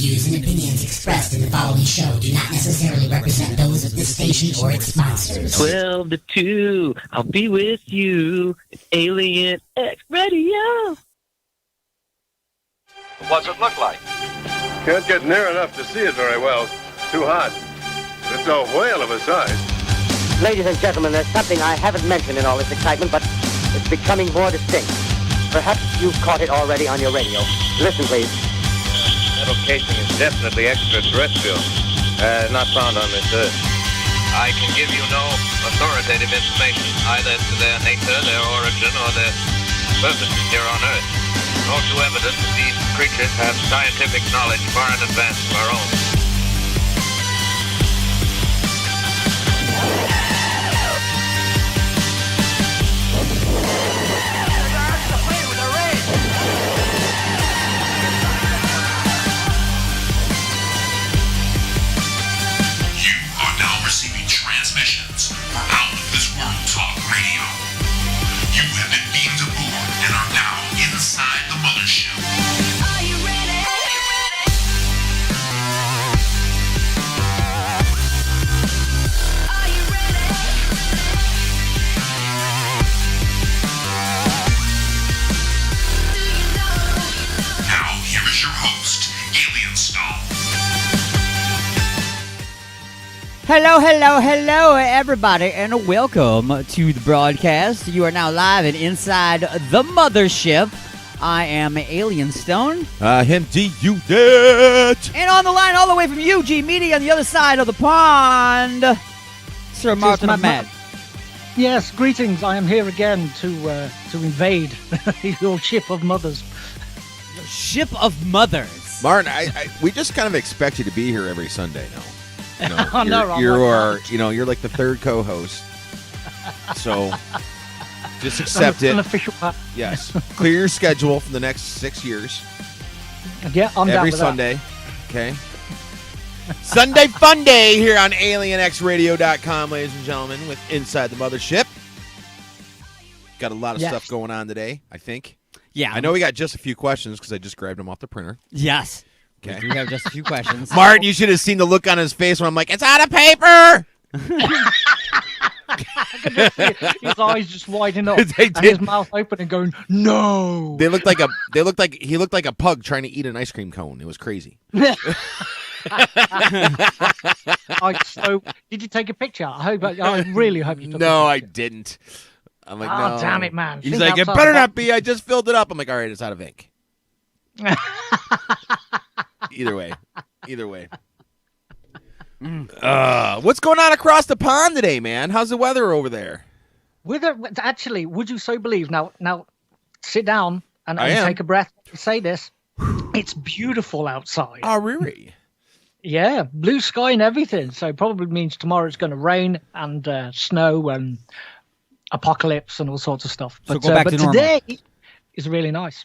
views and opinions expressed in the following show do not necessarily represent those of this station or its sponsors. 12 to 2, I'll be with you. It's Alien X Radio. What's it look like? Can't get near enough to see it very well. Too hot. It's a whale of a size. Ladies and gentlemen, there's something I haven't mentioned in all this excitement, but it's becoming more distinct. Perhaps you've caught it already on your radio. Listen, please. Metal casing is definitely extraterrestrial. Not found on this Earth. I can give you no authoritative information, either as to their nature, their origin, or their purposes here on Earth. All too evident that these creatures have scientific knowledge far in advance of our own. Transmissions from Out of This World Talk Radio. You have been beamed aboard and are now inside the Mothership. Are you ready? Are you ready? Do you know? Now, here is your host, Alien Stone. Hello, everybody, and welcome to the broadcast. You are now live and inside the Mothership. I am Alien Stone. Empty unit. And on the line all the way from UG Media on the other side of the pond, Sir Martin Ahmed. Yes, greetings. I am here again to invade your ship of mothers. Your ship of mothers. Martin, we just kind of expect you to be here every Sunday now. You know, I know, you're like the third co-host. So just accept it. An official part. Yes. Clear your schedule for the next 6 years. Yeah, I'm down every with Sunday. That. Okay. Sunday Fun Day here on AlienXRadio.com, ladies and gentlemen, with Inside the Mothership. Got a lot of stuff going on today, I think. Yeah. I know we got just a few questions because I just grabbed them off the printer. Yes. Okay. We have just a few questions. Martin, you should have seen the look on his face when I'm like, it's out of paper! His eyes just widening up They and did. his mouth open and going, no. He looked like a pug trying to eat an ice cream cone. It was crazy. So, did you take a picture? I really hope you took a picture. No, I didn't. I'm like, no. Damn it, man. He's Think like, it outside better the not be. I just filled it up. I'm like, all right, it's out of ink. Either way. What's going on across the pond today, man? How's the weather over there? Actually, would you so believe? Now, sit down and take a breath. Say this. It's beautiful outside. Oh, really? Yeah, blue sky and everything. So probably means tomorrow it's going to rain and snow and apocalypse and all sorts of stuff. So go back to normal. Today is really nice.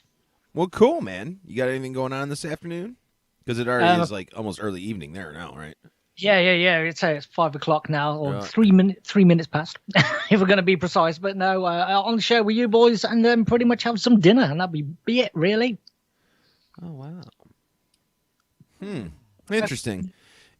Well, cool, man. You got anything going on this afternoon? Because it already is like almost early evening there now, right? Yeah. It's 5 o'clock now, or 3 minutes past, if we're going to be precise. But no, on the show with you boys, and then pretty much have some dinner, and that'll be it, really. Oh wow. Interesting.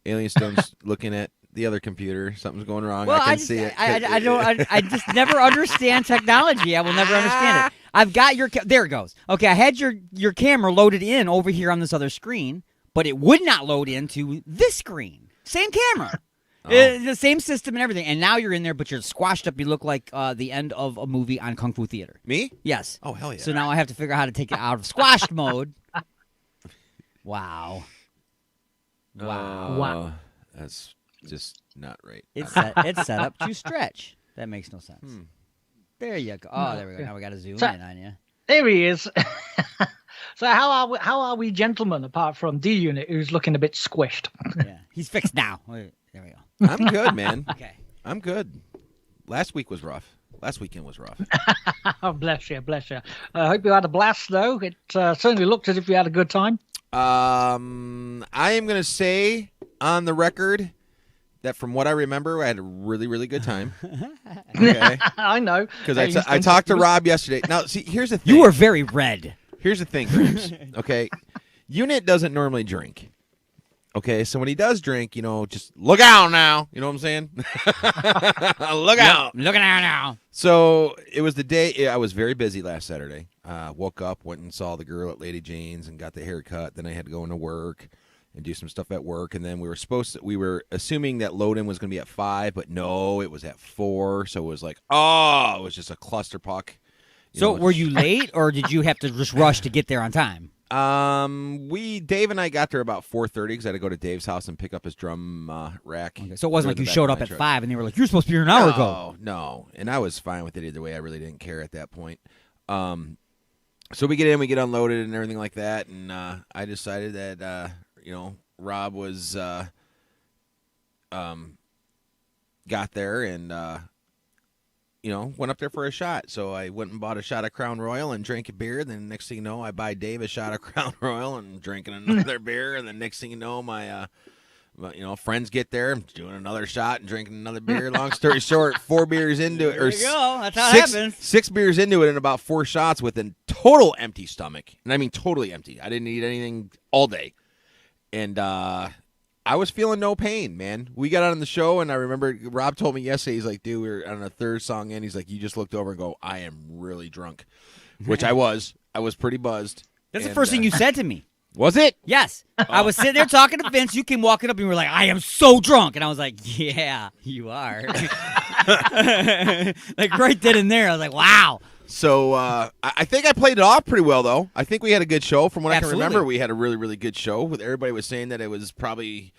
Alien Stone's looking at the other computer. Something's going wrong. Well, I can see it. I just never understand technology. I will never understand it. I've got there it goes. Okay, I had your camera loaded in over here on this other screen, but it would not load into this screen. Same camera. The same system and everything. And now you're in there, but you're squashed up. You look like the end of a movie on Kung Fu Theater. Me? Yes. Oh, hell yeah. So now I have to figure out how to take it out of squashed mode. Wow. Wow. That's just not right. It's set up to stretch. That makes no sense. There you go. Oh, there we go. Now we got to zoom in on you. There he is. So how are we gentlemen, apart from D-Unit, who's looking a bit squished? Yeah, he's fixed now. There we go. I'm good, man. Okay. I'm good. Last week was rough. Last weekend was rough. Oh, bless you. I hope you had a blast, though. It certainly looked as if you had a good time. I am going to say on the record that from what I remember, I had a really, really good time. Okay. I know. Because I talked to Rob yesterday. Now, see, here's the thing. You were very red. Here's the thing, Gramps. Okay. Unit doesn't normally drink. Okay, so when he does drink, just look out now. You know what I'm saying? Look out. Looking out now. So it was the day. I was very busy last Saturday. Woke up, went and saw the girl at Lady Jane's and got the haircut. Then I had to go into work and do some stuff at work. And then we were assuming that load-in was going to be at 5, but no, it was at 4. So it was like, it was just a clusterfuck. So were you late, or did you have to just rush to get there on time? Dave and I got there about 4:30 because I had to go to Dave's house and pick up his drum rack. Okay, so it wasn't like you back showed of up my at truck. 5 and they were like, "You're supposed to be here an hour ago." No, and I was fine with it either way. I really didn't care at that point. So we get in, we get unloaded and everything like that, and I decided that Rob was got there and went up there for a shot. So I went and bought a shot of Crown Royal and drank a beer. Then next thing you know, I buy Dave a shot of Crown Royal and drinking another beer. And then next thing you know, my friends get there. I'm doing another shot and drinking another beer. Long story short, 4 beers into it. There you go. That's how it happens. 6 beers into it and about 4 shots with a total empty stomach. And I mean totally empty. I didn't eat anything all day. And I was feeling no pain, man. We got on the show, and I remember Rob told me yesterday, he's like, dude, we were on a third song in. He's like, you just looked over and go, I am really drunk, which I was. I was pretty buzzed. That's the first thing you said to me. Was it? Yes. I was sitting there talking to Vince. You came walking up and you were like, I am so drunk. And I was like, yeah, you are. Like right then and there. I was like, wow. So I think I played it off pretty well, though. I think we had a good show. From what Absolutely. I can remember, we had a really, really good show. Everybody was saying that it was probably,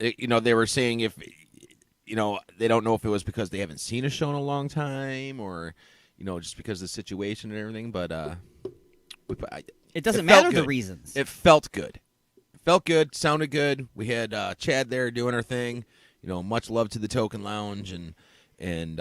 they were saying if, they don't know if it was because they haven't seen a show in a long time or, just because of the situation and everything. But it doesn't felt matter the good. reasons. It felt good. It felt good. Sounded good. We had Chad there doing our thing. Much love to the Token Lounge and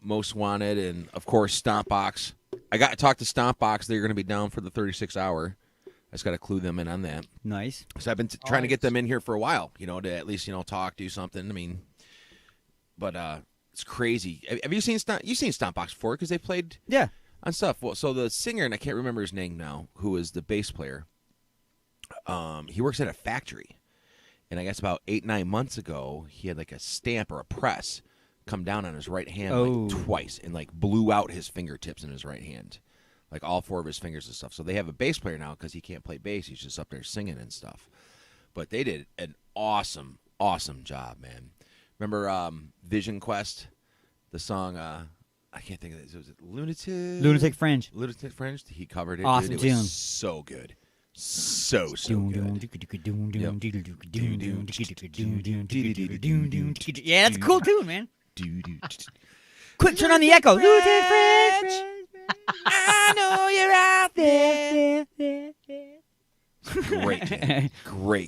Most Wanted, and of course Stompbox. I got to talk to Stompbox. They're going to be down for the 36 hour. I just got to clue them in on that. Nice. So I've been trying to get them in here for a while, to at least talk, do something. I mean, but it's crazy. Have you seen you've seen Stompbox before because they played on stuff. Well, so the singer, and I can't remember his name now, who is the bass player. He works at a factory, and I guess about 8-9 months ago, he had like a stamp or a press come down on his right hand like twice and like blew out his fingertips in his right hand, like all 4 of his fingers and stuff. So they have a bass player now because he can't play bass. He's just up there singing and stuff. But they did an awesome job, man. Remember Vision Quest, the song? I can't think of it. Was it Lunatic Fringe. Lunatic Fringe. He covered it. Awesome dude. It tune. was so good. So good. Yeah, that's a cool tune, man. Quick, turn on the echo. Lunatic Fringe. I know you're out there. Great jam.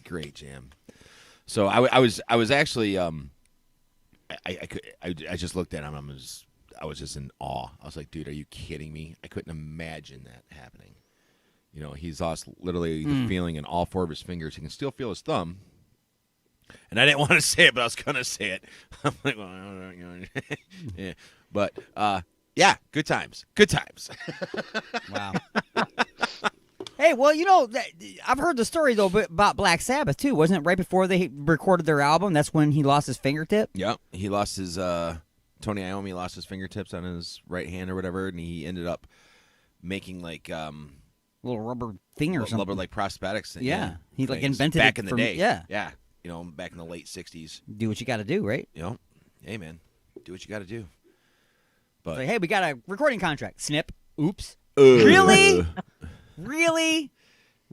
Great jam. So I was actually I just looked at him. I was just in awe. I was like, dude, are you kidding me? I couldn't imagine that happening. He's lost literally the feeling in all 4 of his fingers. He can still feel his thumb. And I didn't want to say it, but I was going to say it. I'm like, well, yeah. But, yeah, good times. Good times. Wow. Hey, well, I've heard the story, though, about Black Sabbath, too. Wasn't it right before they recorded their album? That's when he lost his fingertip? Yeah. He lost his, Tony Iommi lost his fingertips on his right hand or whatever, and he ended up making, like, little rubber thing or something. Rubber, like, prosthetics. Yeah. He, like, things invented back it in the from- day. yeah. Yeah. Back in the late 60s. Do what you got to do, right? Hey, man. Do what you got to do. But It's like, hey, we got a recording contract. Snip. Oops. Really? Really?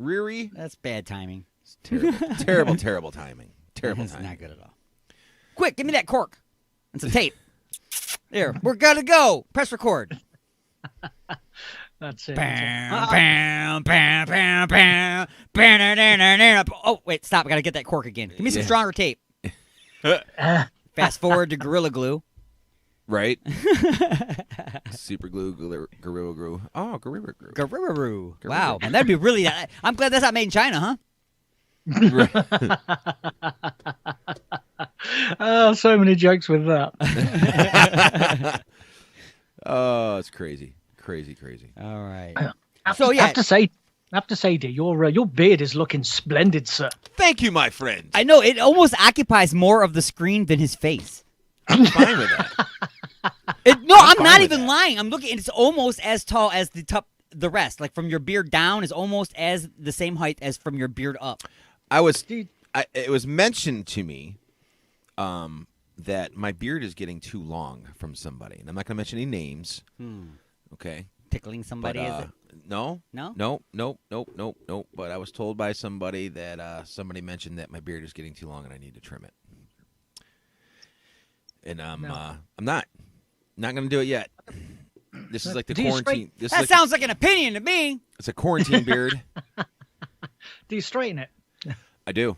Riri? That's bad timing. It's terrible timing. Terrible That's timing. not good at all. Quick, give me that cork. And some tape. There. We're going to go. Press record. That's it. Bam, bam, bam, bam, bam, bam. Oh, wait, stop. I got to get that cork again. Give me some stronger tape. Fast forward to Gorilla Glue. Right? Super glue, Gorilla Glue. Oh, Gorilla Glue. Gorilla Glue. Wow, man, that'd be really. I'm glad that's not made in China, huh? Oh, so many jokes with that. Oh, it's crazy. Crazy. All right. I have to say, I have to say, dear, your beard is looking splendid, sir. Thank you, my friend. I know it almost occupies more of the screen than his face. I'm fine with that. I'm fine not with even that. lying. I'm looking. It's almost as tall as the rest. Like from your beard down is almost as the same height as from your beard up. It was mentioned to me that my beard is getting too long from somebody, and I'm not going to mention any names. Okay. Tickling somebody, But, is it? No. No? Nope. But I was told by somebody that somebody mentioned that my beard is getting too long and I need to trim it. And I'm not going to do it yet. This is like the Do you quarantine. This That is sounds like an opinion to me. it's a quarantine beard. Do you straighten it? I do.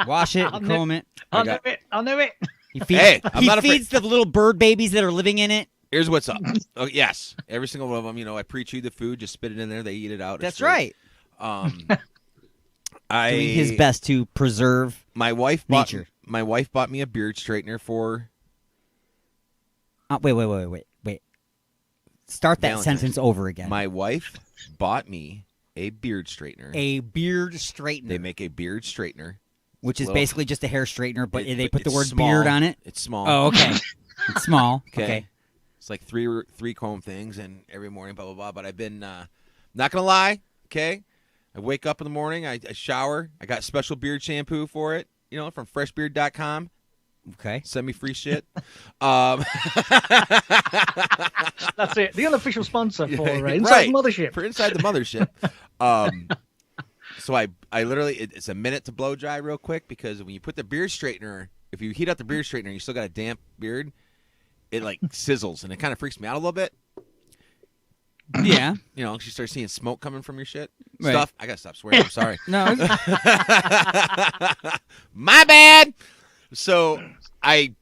Wash it, comb it. I know it. He feeds, Hey, I'm not afraid. feeds the little bird babies that are living in it. Here's what's up. Oh, yes, every single one of them. I pre-chew the food, just spit it in there. They eat it out. That's It's great. right. Doing Doing his best to preserve. My wife bought nature. My wife bought me a beard straightener for Wait. Start that Valentine's. sentence over again. My wife bought me a beard straightener. A beard straightener. They make a beard straightener, which is little- basically just a hair straightener, but It- they but put the it's word small. beard on it. It's small. Oh, okay. It's small. Okay. It's like three comb things, and every morning, blah blah blah. But I've been not gonna lie. Okay, I wake up in the morning, I shower. I got special beard shampoo for it. From freshbeard.com. Okay. Send me free shit. That's it. The unofficial sponsor for Inside Right. the Mothership. For Inside the Mothership. So I literally, it's a minute to blow dry real quick, because when you put the beard straightener, if you heat up the beard straightener, you still got a damp beard, it like sizzles, and it kind of freaks me out a little bit. Yeah. You start seeing smoke coming from your shit. Right. Stuff. I got to stop swearing. I'm sorry. No. My bad. So I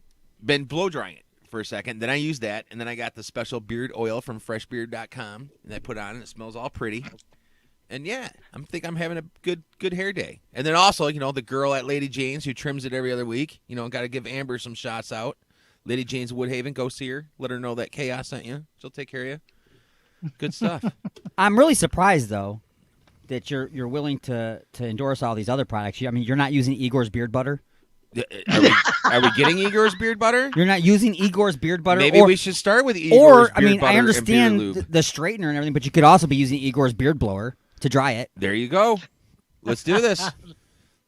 been blow drying it for a second. Then I used that, and then I got the special beard oil from freshbeard.com, and I put it on, and it smells all pretty. And yeah, I think I'm having a good hair day. And then also, the girl at Lady Jane's who trims it every other week. Got to give Amber some shots out. Lady Jane's Woodhaven, go see her. Let her know that Chaos sent you. She'll take care of you. Good stuff. I'm really surprised though that you're willing to endorse all these other products. I mean, you're not using Igor's beard butter. Are we getting Igor's beard butter? You're not using Igor's beard butter. Maybe we should start with Igor's Or I beard mean, butter I and beard understand lube. the straightener and everything, but you could also be using Igor's beard blower to dry it. There you go. Let's do this.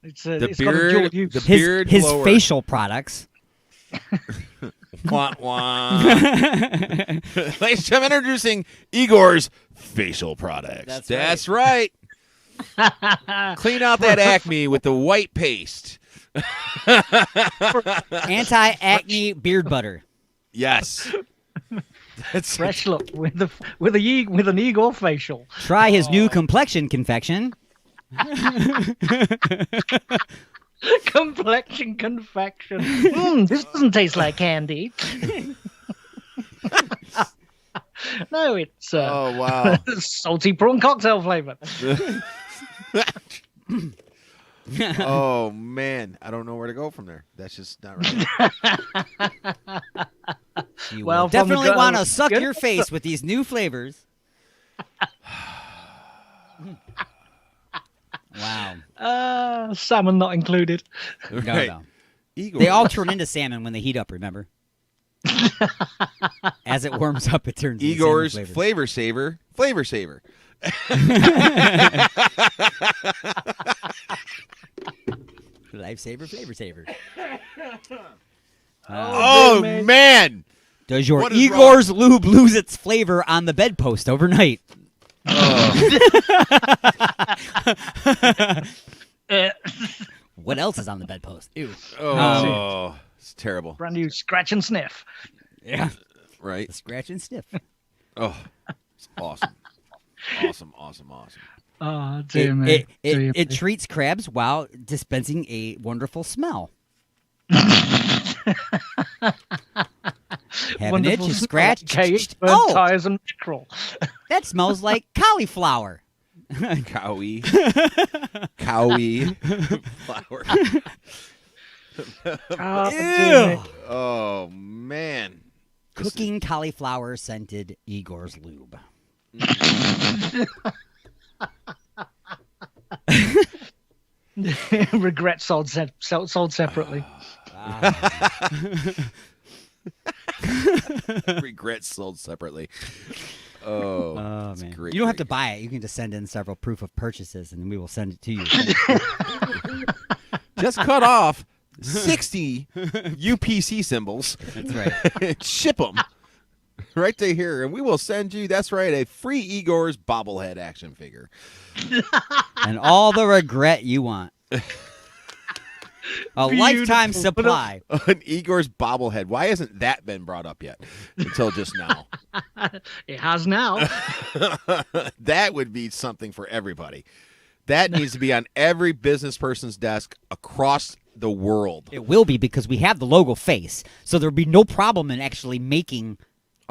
It's The got a dual beard, use. the His beard his blower. facial products. Wah, wah. Ladies and gentlemen, introducing Igor's facial products. That's right. Clean out that acne with the white paste. Anti-acne beard butter. Yes. That's Fresh look with an Igor facial. Try his new complexion confection. Complexion confection. This doesn't taste like candy. No, it's Oh, wow. salty prawn cocktail flavor. Oh, man. I don't know where to go from there. That's just not right. You Well, will from the definitely go- want to suck Good. your face with these new flavors. Wow. Salmon not included. No, Right. no. Igor. They all turn into salmon when they heat up, remember? As it warms up, it turns into Igor's salmon Flavor Saver. Flavor Saver. Lifesaver, flavor saver. Oh, man. Does your What is Igor's lube lose its flavor on the bedpost overnight? What else is on the bedpost? Ew. Oh, it's terrible. Brand new scratch and sniff. Yeah. Right? The scratch and sniff. Oh, it's awesome. Awesome. Oh, dear me. It treats crabs while dispensing a wonderful smell. Have an itch, Wonderful a smell scratch. like cake, burnt Oh, tires and mackerel. that smells like cauliflower. Cowie. Cowie. Flower. Oh, dear me. Ew. Oh, man. Cooking cauliflower scented Igor's lube. Regret sold separately. Regret sold separately. Oh, that's man. great. You don't have to buy it. You can just send in several proof of purchases, and we will send it to you. Just cut off 60 UPC symbols. That's right. Ship them right to here, and we will send you, that's right, a free Igor's bobblehead action figure. And all the regret you want. A lifetime supply. An Igor's bobblehead. Why hasn't that been brought up yet until just now? It has now. That would be something for everybody. That needs to be on every business person's desk across the world. It will be, because we have the logo face, so there'll be no problem in actually making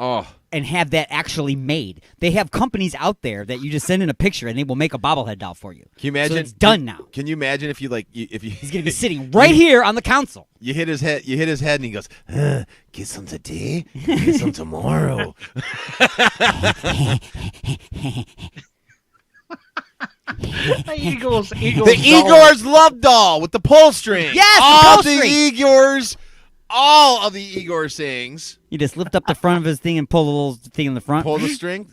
and have that actually made. They have companies out there that you just send in a picture and they will make a bobblehead doll for you. Can you imagine? So it's done now. Can you imagine if you He's gonna be sitting right here on the console. You hit his head, and he goes, "Get some today, get some tomorrow." Eagles. The Igor's love doll with the pull string. Yes, all the pull string. Igor's. All of the Igor things. You just lift up the front of his thing and pull the little thing in the front. Pull the string.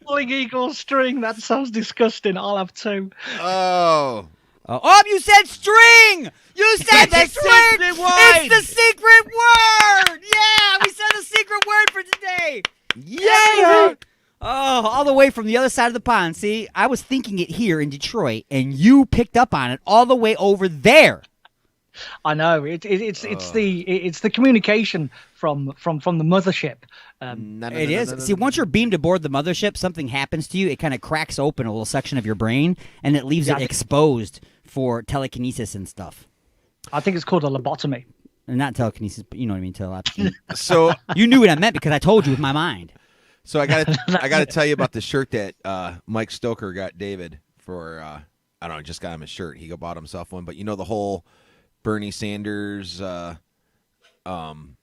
Pulling Eagles string. That sounds disgusting. I'll have two. Oh, you said string! You said the string! It's the secret word! Yeah, we said the secret word for today! yeah. Oh, all the way from the other side of the pond. See, I was thinking it here in Detroit, and you picked up on it all the way over there. I know it's the communication from the mothership. It is. See, once you're beamed aboard the mothership, something happens to you. It kind of cracks open a little section of your brain, and it leaves it exposed for telekinesis and stuff. I think it's called a lobotomy. Not telekinesis, but you know what I mean. Telepathy. So you knew what I meant because I told you with my mind. So I gotta tell you about the shirt that Mike Stoker got David for. I don't know, just got him a shirt. He bought himself one, but you know the whole Bernie Sanders, in the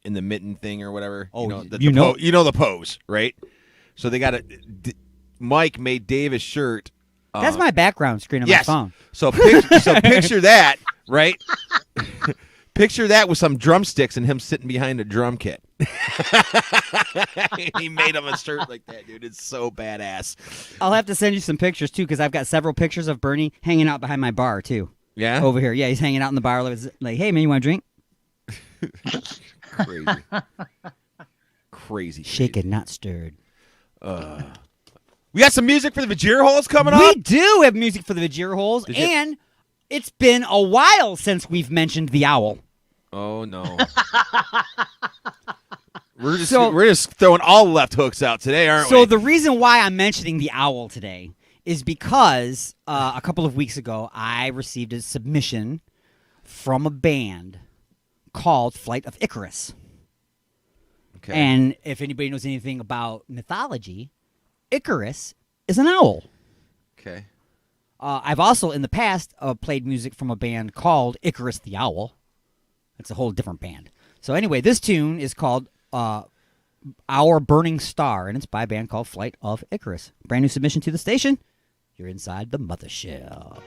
mitten thing or whatever. Oh, you know the pose, right? So they got Mike made Dave a shirt. That's my background screen on my phone. So picture that, right? Picture that with some drumsticks and him sitting behind a drum kit. He made him a shirt like that, dude. It's so badass. I'll have to send you some pictures, too, because I've got several pictures of Bernie hanging out behind my bar, too. Yeah? Over here. Yeah, he's hanging out in the bar. Like, hey, man, you want a drink? Crazy. Crazy. Shaken, not stirred. We got some music for the Vajir Holes coming up. We do have music for the Vajir Holes, and it's been a while since we've mentioned the owl. Oh, no. We're just throwing all left hooks out today, aren't we? So the reason why I'm mentioning the owl today is because a couple of weeks ago I received a submission from a band called Flight of Icarus. Okay. And if anybody knows anything about mythology, Icarus is an owl. Okay. I've also in the past played music from a band called Icarus the Owl. It's a whole different band. So anyway, this tune is called Our Burning Star, and it's by a band called Flight of Icarus. Brand new submission to the station. You're inside the Mothership.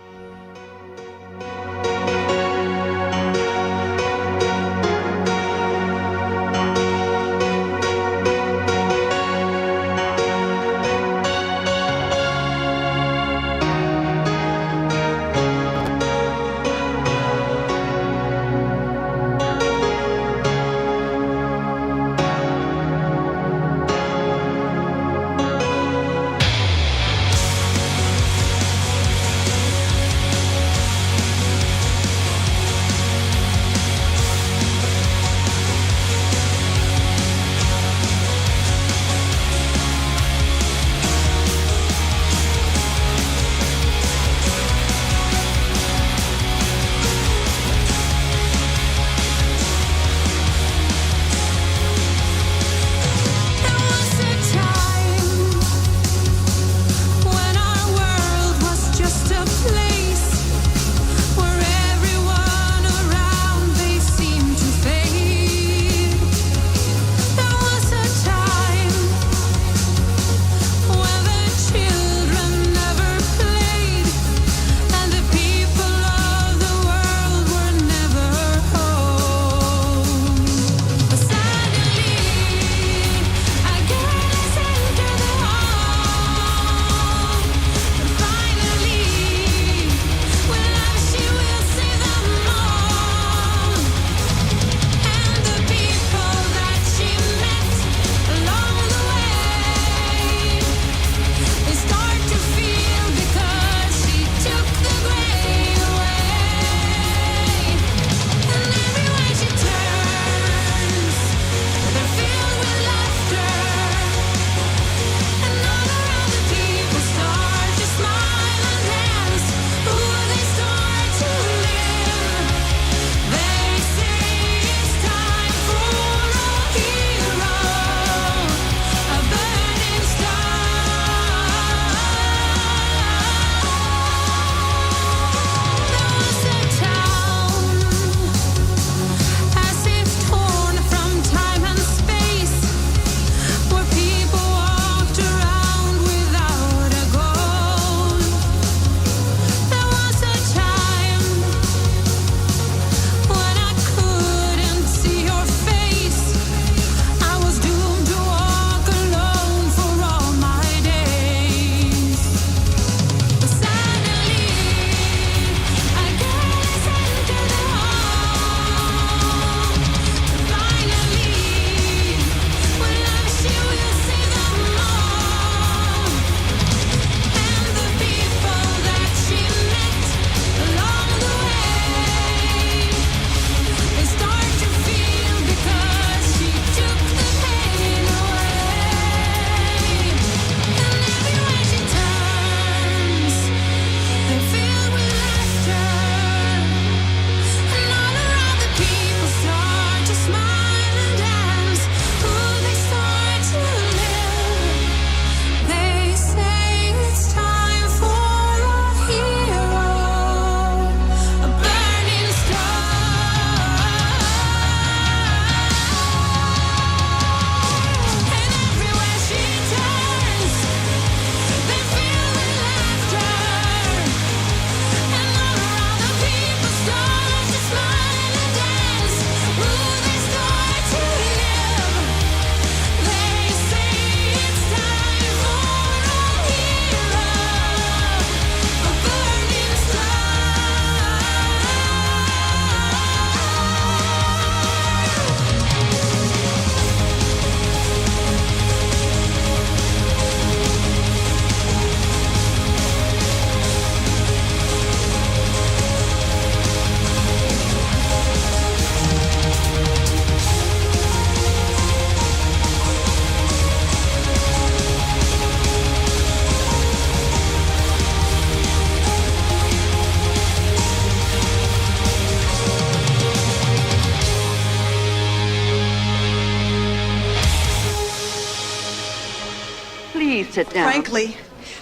Please sit down. Frankly,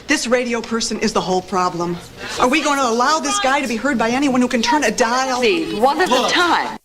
this radio person is the whole problem. Are we going to allow this guy to be heard by anyone who can turn a dial? Please, one at a time.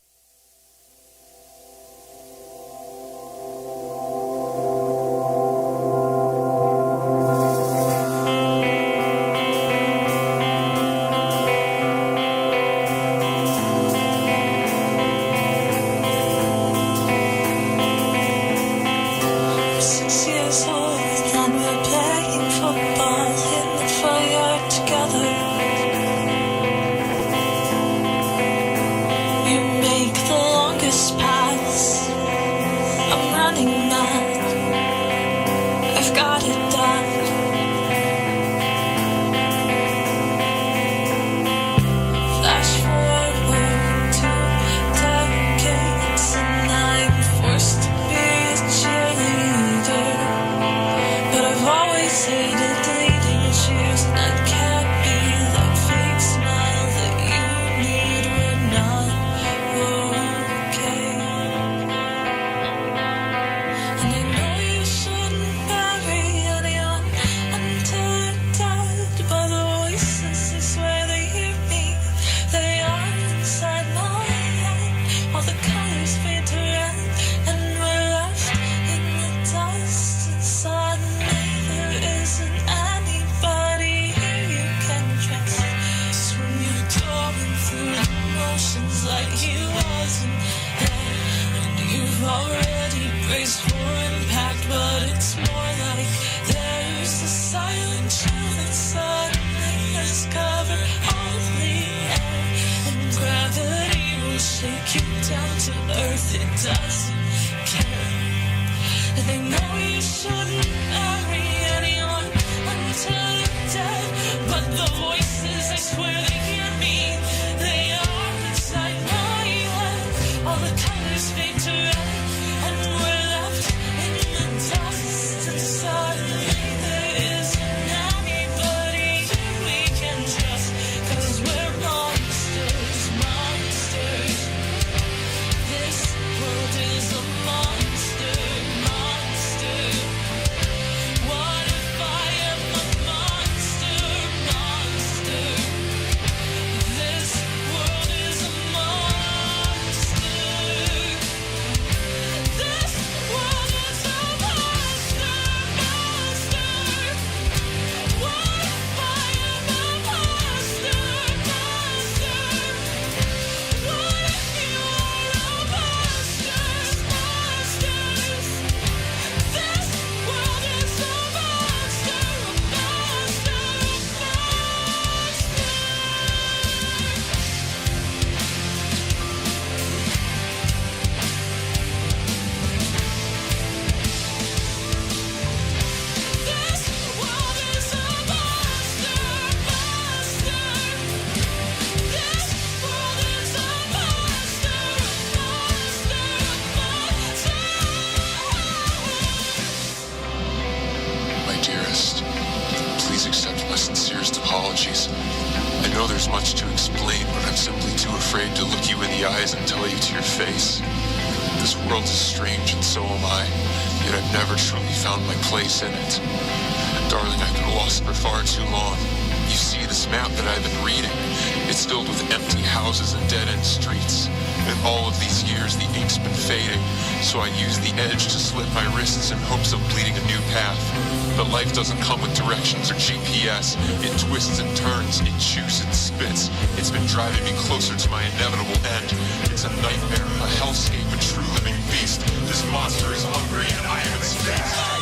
Doesn't come with directions or GPS. It twists and turns, it chews and spits. It's been driving me closer to my inevitable end. It's a nightmare, a hellscape, a true living beast. This monster is hungry and I am its feast.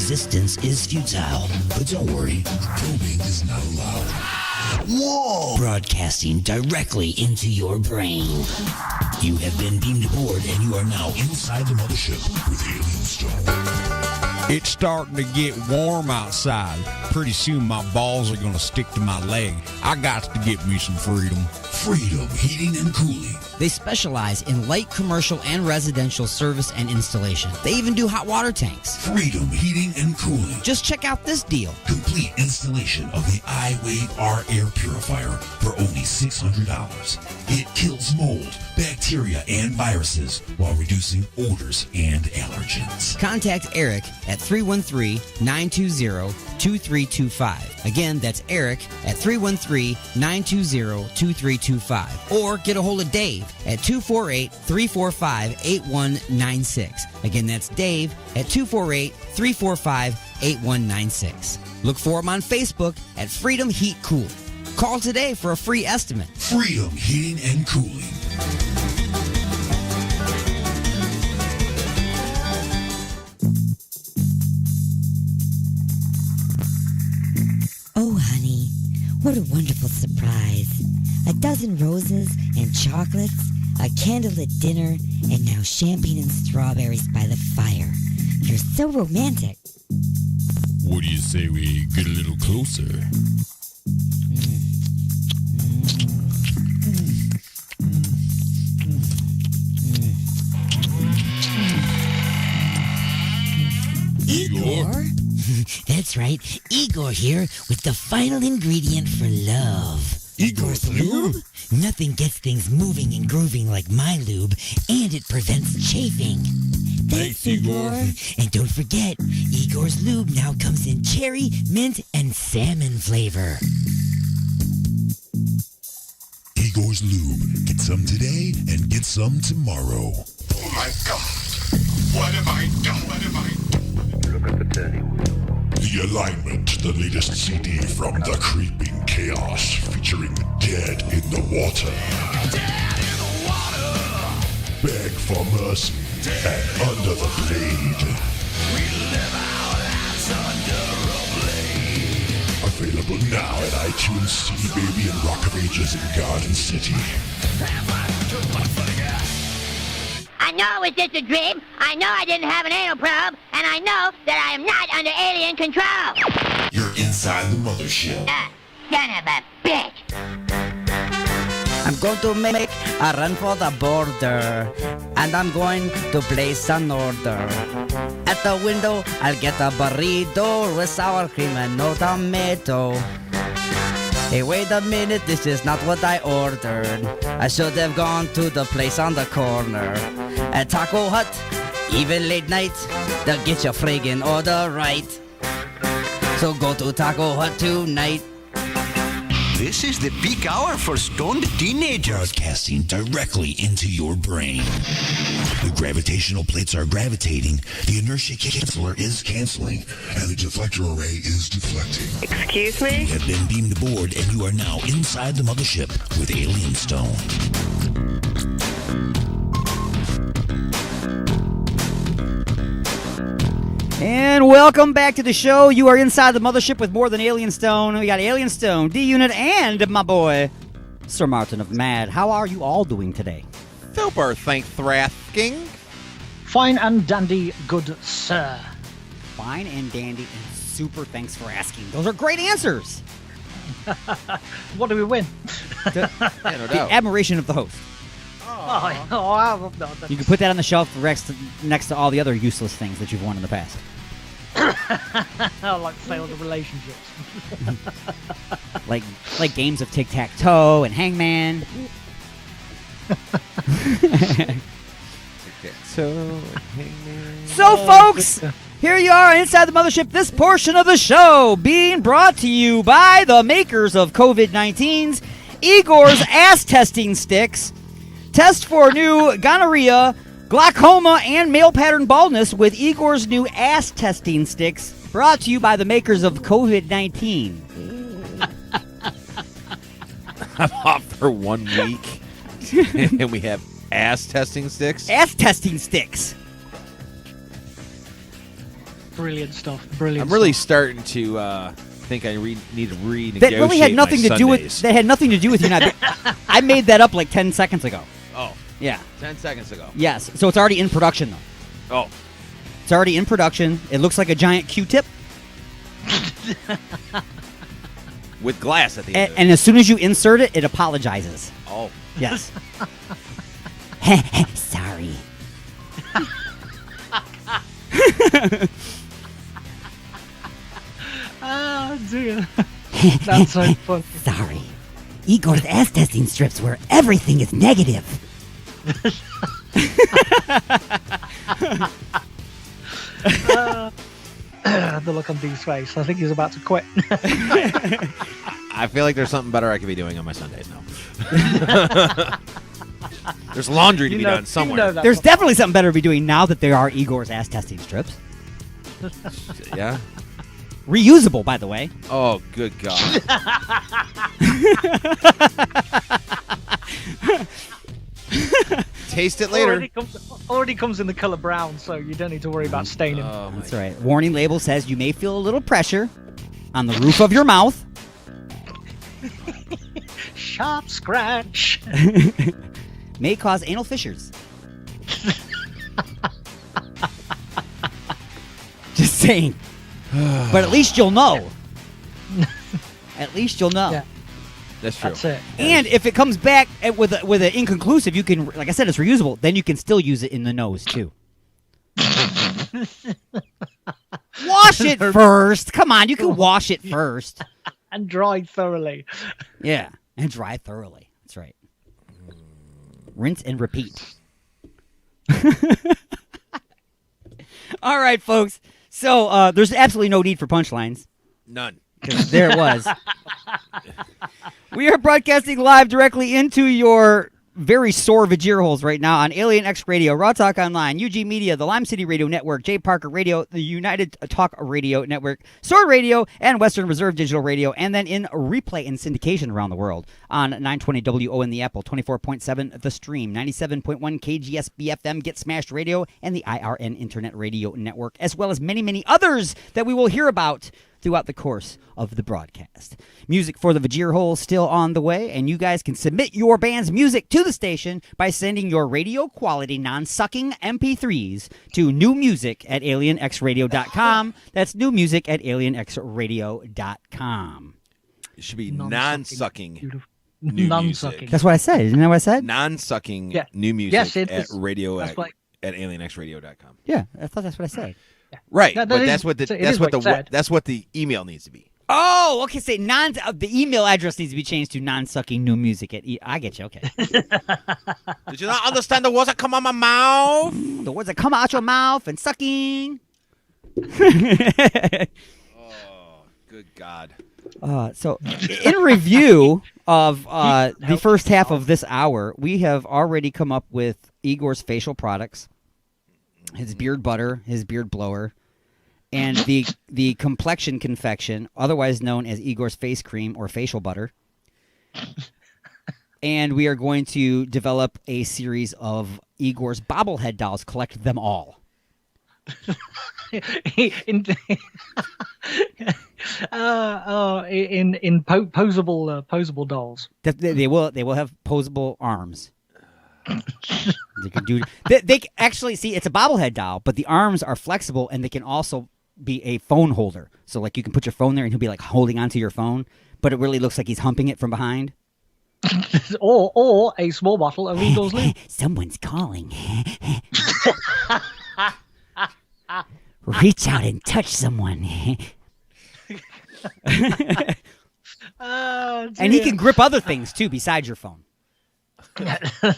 resistance is futile. But don't worry, probing is not allowed. Whoa! Broadcasting directly into your brain. You have been beamed aboard and you are now inside the mothership with Alien Stone. It's starting to get warm outside. Pretty soon my balls are going to stick to my leg. I got to get me some freedom. Freedom Heating and Cooling. They specialize in light commercial and residential service and installation. They even do hot water tanks. Freedom Heating and Cooling. Just check out this deal. Complete installation of the iWave R air purifier for only $600. It kills mold, bacteria, and viruses while reducing odors and allergens. Contact Eric at 313-920-2325. Again, that's Eric at 313-920-2325. Or get a hold of Dave at 248-345-8196. Again, that's Dave at 248-345-8196. Look for him on Facebook at Freedom Heat Cooling. Call today for a free estimate. Freedom Heating and Cooling. Oh, honey, what a wonderful surprise. A dozen roses and chocolates, a candlelit dinner, and now champagne and strawberries by the fire. You're so romantic. What do you say we get a little closer? Igor? That's right, Igor here with the final ingredient for love. Igor's lube? Nothing gets things moving and grooving like my lube, and it prevents chafing. Thanks, Igor. And don't forget, Igor's lube now comes in cherry, mint, and salmon flavor. Igor's lube. Get some today and get some tomorrow. Oh my God. What have I done? What have I done? Look at the turning wheel. The Alignment, the latest CD from the Creeping Chaos, featuring Dead in the Water. Dead in the water. Beg for mercy and Under the Blade. We live our lives under a blade. Available now at iTunes, CD Baby, and Rock of Ages in Garden City. I know it was just a dream. I know I didn't have an anal probe. And I know that I am not under alien control. You're inside the mothership. Son of a bitch. I'm going to make a run for the border, and I'm going to place an order. At the window, I'll get a burrito with sour cream and no tomato. Hey, wait a minute, this is not what I ordered. I should have gone to the place on the corner. At Taco Hut, even late night, they'll get your friggin' order right. So go to Taco Hut tonight. This is the peak hour for stoned teenagers. Broadcasting directly into your brain. The gravitational plates are gravitating, the inertia canceller is canceling, and the deflector array is deflecting. Excuse me? You have been beamed aboard, and you are now inside the mothership with Alien Stone. And welcome back to the show. You are inside the mothership with more than Alien Stone. We got Alien Stone, D-Unit, and my boy, Sir Martin of Mad. How are you all doing today? Super, thank thrasking. Fine and dandy, good sir. Fine and dandy and super thanks for asking. Those are great answers. What do we win? No The doubt. admiration of the host. You can put that on the shelf next to all the other useless things that you've won in the past. Like failed relationships. like games of tic-tac-toe and hangman. So, folks, here you are inside the mothership. This portion of the show being brought to you by the makers of COVID-19's Igor's Ass Testing Sticks. Test for new gonorrhea, glaucoma, and male pattern baldness with Igor's new ass testing sticks. Brought to you by the makers of COVID-19. I'm off for 1 week, and we have ass testing sticks. Ass testing sticks. Brilliant stuff. Brilliant. I'm really stuff. starting to think I need to renegotiate That really had nothing my to do with. Sundays. That had nothing to do with you. Not, I made that up like 10 seconds ago. Oh, Yeah. 10 seconds ago. Yes. So it's already in production though. Oh, It's already in production. It looks like a giant Q-tip, with glass at the end. and as soon as you insert it, it apologizes. Oh, Yes. Sorry. Ah, dear. That's so funny. Sorry. Igor's ass testing strips where everything is negative. The look on Dee's face. I think he's about to quit. I feel like there's something better I could be doing on my Sundays now. There's laundry to be done somewhere. There's definitely something better to be doing now that there are Igor's ass testing strips. Yeah. Reusable, by the way. Oh, good God. Taste it later. Already comes in the color brown, so you don't need to worry about staining. That's right. Warning label says you may feel a little pressure on the roof of your mouth. Sharp scratch. May cause anal fissures. Just saying. But at least you'll know. At least you'll know. Yeah. That's true. That's it. And if it comes back with an inconclusive, you can, like I said, it's reusable. Then you can still use it in the nose too. Wash it first. Come on, you can wash it first. And dry thoroughly. Yeah, and dry thoroughly. That's right. Rinse and repeat. All right, folks. So there's absolutely no need for punchlines. None. There it was. We are broadcasting live directly into your very sore Vajir holes right now on Alien X Radio, Raw Talk Online, UG Media, the Lime City Radio Network, J. Parker Radio, the United Talk Radio Network, Sword Radio, and Western Reserve Digital Radio, and then in replay and syndication around the world on 920 WON The Apple, 24.7 The Stream, 97.1 KGS BFM Get Smashed Radio, and the IRN Internet Radio Network, as well as many, many others that we will hear about throughout the course of the broadcast. Music for the Vajir Hole still on the way, and you guys can submit your band's music to the station by sending your radio quality non-sucking MP3s to newmusic@alienxradio.com. That's newmusic@alienxradio.com. It should be non-sucking. Non-sucking. That's what I said. Isn't that what I said? Non-sucking Yeah. new music Yes, it at is. radio That's at, what- at alienxradio.com. Yeah, I thought that's what I said. Right, That but is- that's what it is what it said. that's what the email needs to be. Oh, okay. Say the email address needs to be changed to non-sucking new music I get you. Okay. Did you not understand the words that come out my mouth? The words that come out your mouth and sucking. Oh, good God. So, in review of the first half of this hour, we have already come up with Igor's facial products, his beard butter, his beard blower, and the complexion confection, otherwise known as Igor's face cream or facial butter. And we are going to develop a series of Igor's bobblehead dolls, collect them all. in posable dolls. They will have posable arms. They can do. They actually see it's a bobblehead doll, but the arms are flexible and they can also be a phone holder. So like you can put your phone there and he'll be like holding onto your phone, but it really looks like he's humping it from behind. or a small bottle of Eagles Lube. Someone's calling. Reach out and touch someone. And he can grip other things too besides your phone.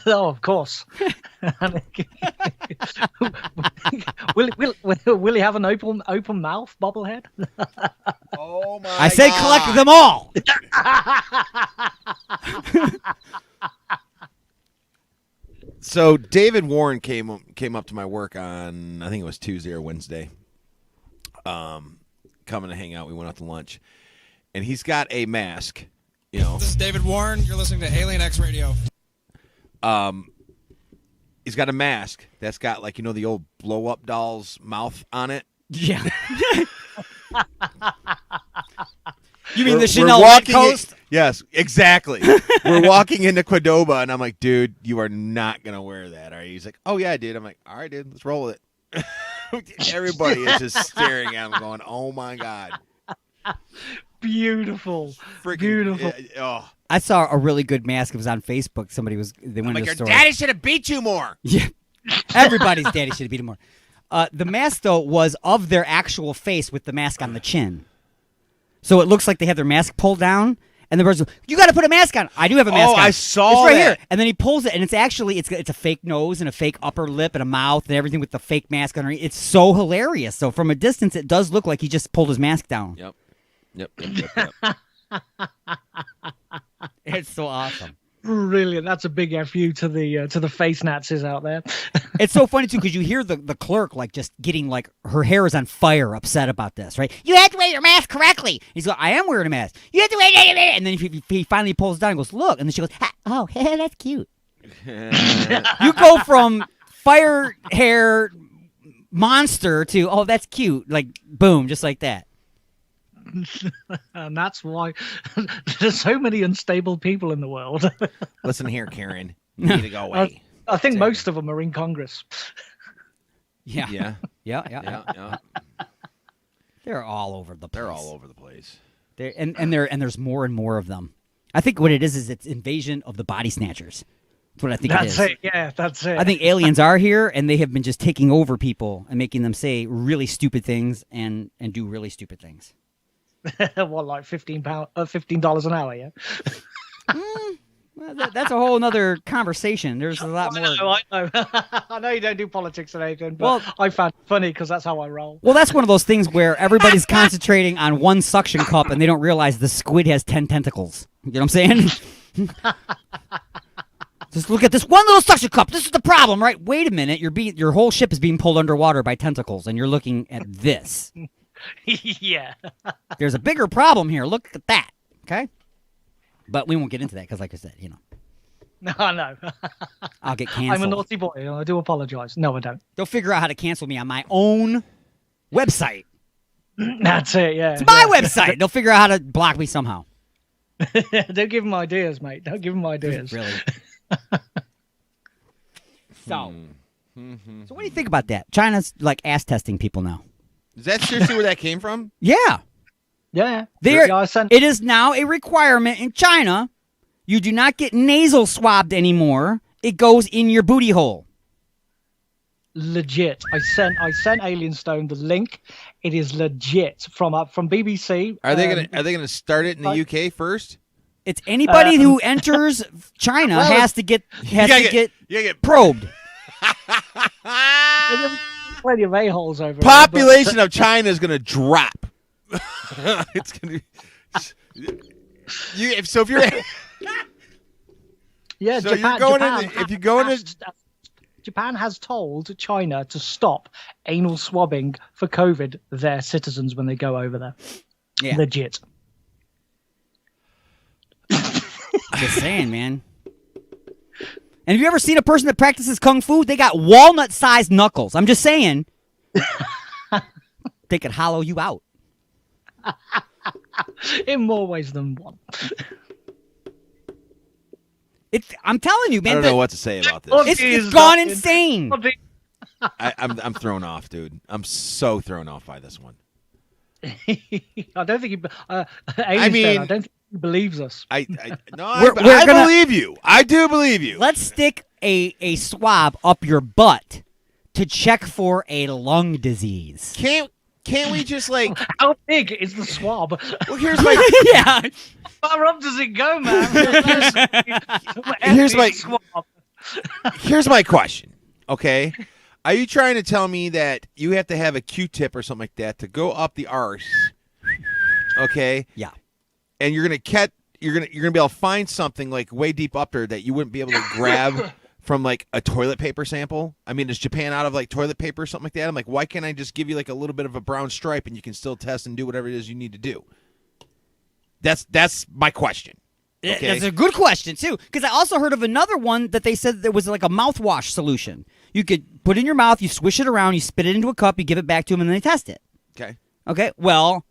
Oh, of course. will he have an open mouth bobblehead? Oh my! I said collect them all. So David Warren came up to my work on, I think it was Tuesday or Wednesday. Coming to hang out. We went out to lunch, and he's got a mask. You know, this is David Warren. You're listening to Alien X Radio. He's got a mask that's got, like, you know, the old blow-up doll's mouth on it, Yeah. You mean the Chanel West Coast? Yes, exactly. We're walking into Qdoba, and I'm like, dude, you are not going to wear that, are you? He's like, oh, yeah, dude. I'm like, all right, dude, let's roll it. Everybody is just staring at him going, oh, my God. Beautiful. Freaking, Beautiful. Oh. I saw a really good mask. It was on Facebook. They went to the your store. daddy should have beat you more. Yeah. Everybody's daddy should have beat him more. The mask, though, was of their actual face with the mask on the chin. So it looks like they have their mask pulled down, and the person, you got to put a mask on. I do have a mask on. I saw it's right that. here. And then he pulls it, and it's actually it's a fake nose and a fake upper lip and a mouth and everything with the fake mask underneath. It's so hilarious. So from a distance, it does look like he just pulled his mask down. Yep. It's so awesome. Brilliant. That's a big FU to the face Nazis out there. It's so funny too because you hear the clerk like just getting like her hair is on fire, upset about this, right? You have to wear your mask correctly. He's like, I am wearing a mask. You have to wear it, and then he finally pulls it down and goes, look, and then she goes, oh, that's cute. You go from fire hair monster to that's cute, like boom, just like that. And that's why there's so many unstable people in the world. Listen here, Karen. You need to go away. I think most of them are in Congress. Yeah. They're all over the place. They're all over the place. And there's more and more of them. I think what it is it's invasion of the body snatchers. That's what I think it is. That's it. Yeah, that's it. I think aliens are here, and they have been just taking over people and making them say really stupid things and do really stupid things. What, like $15 an hour? Yeah. Well, that's a whole other conversation. There's a lot more. I know. I know you don't do politics and anything, but I found it funny because that's how I roll. Well, that's one of those things where everybody's concentrating on one suction cup, and they don't realize the squid has 10 tentacles. You know what I'm saying? Just look at this one little suction cup. This is the problem, right? Wait a minute. Your whole ship is being pulled underwater by tentacles, and you're looking at this. Yeah. There's a bigger problem here. Look at that. Okay? But we won't get into that because, like I said, No, no. I'll get canceled. I'm a naughty boy, and I do apologize. No, I don't. They'll figure out how to cancel me on my own website. That's it, yeah. It's my website. They'll figure out how to block me somehow. Don't give them ideas, mate. Don't give them ideas. Really. So what do you think about that? China's like ass testing people now. Is that seriously where that came from? Yeah. Yeah. It is now a requirement in China. You do not get nasal swabbed anymore. It goes in your booty hole. Legit. I sent Alien Stone the link. It is legit from BBC. Are they gonna start it in the UK first? It's anybody who enters China has to get probed. Plenty of a-holes over Population of China is gonna drop. It's gonna. If you're. Yeah, so Japan has told China to stop anal swabbing for COVID their citizens when they go over there. Yeah. Legit. Just saying, man. And have you ever seen a person that practices kung fu? They got walnut-sized knuckles. I'm just saying. They could hollow you out. In more ways than one. I'm telling you, man. I don't know what to say about this. It's gone insane. I'm thrown off, dude. I'm so thrown off by this one. I don't think I don't think he believes us. I believe you. I do believe you. Let's stick a swab up your butt to check for a lung disease. Can't we just like... How big is the swab? Well, here's my... Yeah. How far up does it go, man? Here's my question, okay? Are you trying to tell me that you have to have a Q-tip or something like that to go up the arse, okay? Yeah. And you're gonna be able to find something like way deep up there that you wouldn't be able to grab from like a toilet paper sample? I mean, is Japan out of like toilet paper or something like that? I'm like, why can't I just give you like a little bit of a brown stripe and you can still test and do whatever it is you need to do? That's my question. Okay. That's a good question, too, because I also heard of another one that they said there was like a mouthwash solution. You could put it in your mouth, you swish it around, you spit it into a cup, you give it back to them, and then they test it. Okay. Okay, well,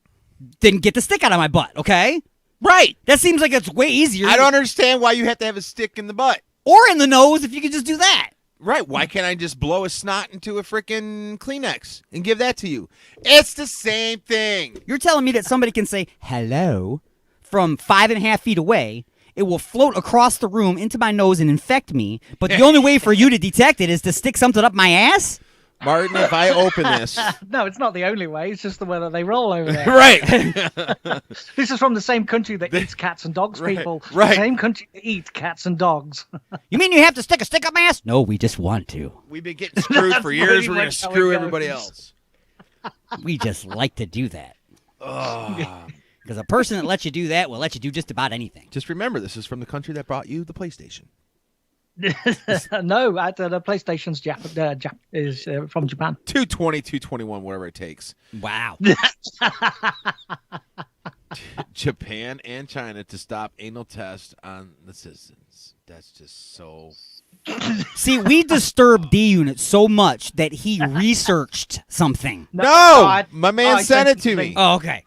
then get the stick out of my butt, okay? Right. That seems like it's way easier. I don't understand why you have to have a stick in the butt. Or in the nose if you could just do that. Right. Why can't I just blow a snot into a freaking Kleenex and give that to you? It's the same thing. You're telling me that somebody can say hello from 5.5 feet away. It will float across the room into my nose and infect me. But the only way for you to detect it is to stick something up my ass? Martin, if I open this. No, it's not the only way. It's just the way that they roll over there. Right. This is from the same country that eats cats and dogs, people. Right. The same country that eats cats and dogs. You mean you have to stick a stick up my ass? No, we just want to. We've been getting screwed for years. We're going to screw everybody else. We just like to do that. Because a person that lets you do that will let you do just about anything. Just remember, this is from the country that brought you the PlayStation. No, the PlayStation's is from Japan. 220, 221, whatever it takes. Wow. Japan and China to stop anal tests on the citizens. That's just so... See, we disturbed D-Unit so much that he researched something. No! My man sent it to me. Oh, okay.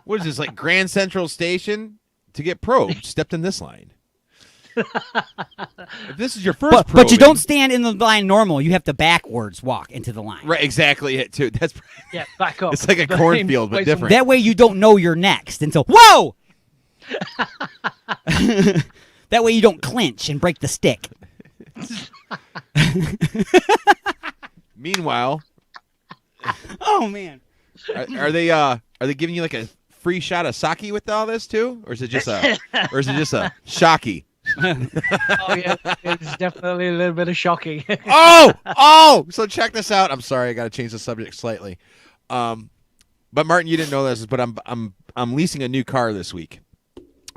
What is this, like Grand Central Station? To get probed, stepped in this line. If this is your first but you don't stand in the line normal. You have to backwards walk into the line. Right, exactly it, too. That's Yeah, back up. It's like a cornfield, but different. That way you don't know you're next until, whoa! That way you don't clinch and break the stick. Meanwhile... Oh, man. Are they giving you like a free shot of sake with all this too, or is it just a shocky? Oh yeah, it's definitely a little bit of shocking. So check this out. I'm sorry, I got to change the subject slightly. But Martin, you didn't know this, but I'm leasing a new car this week.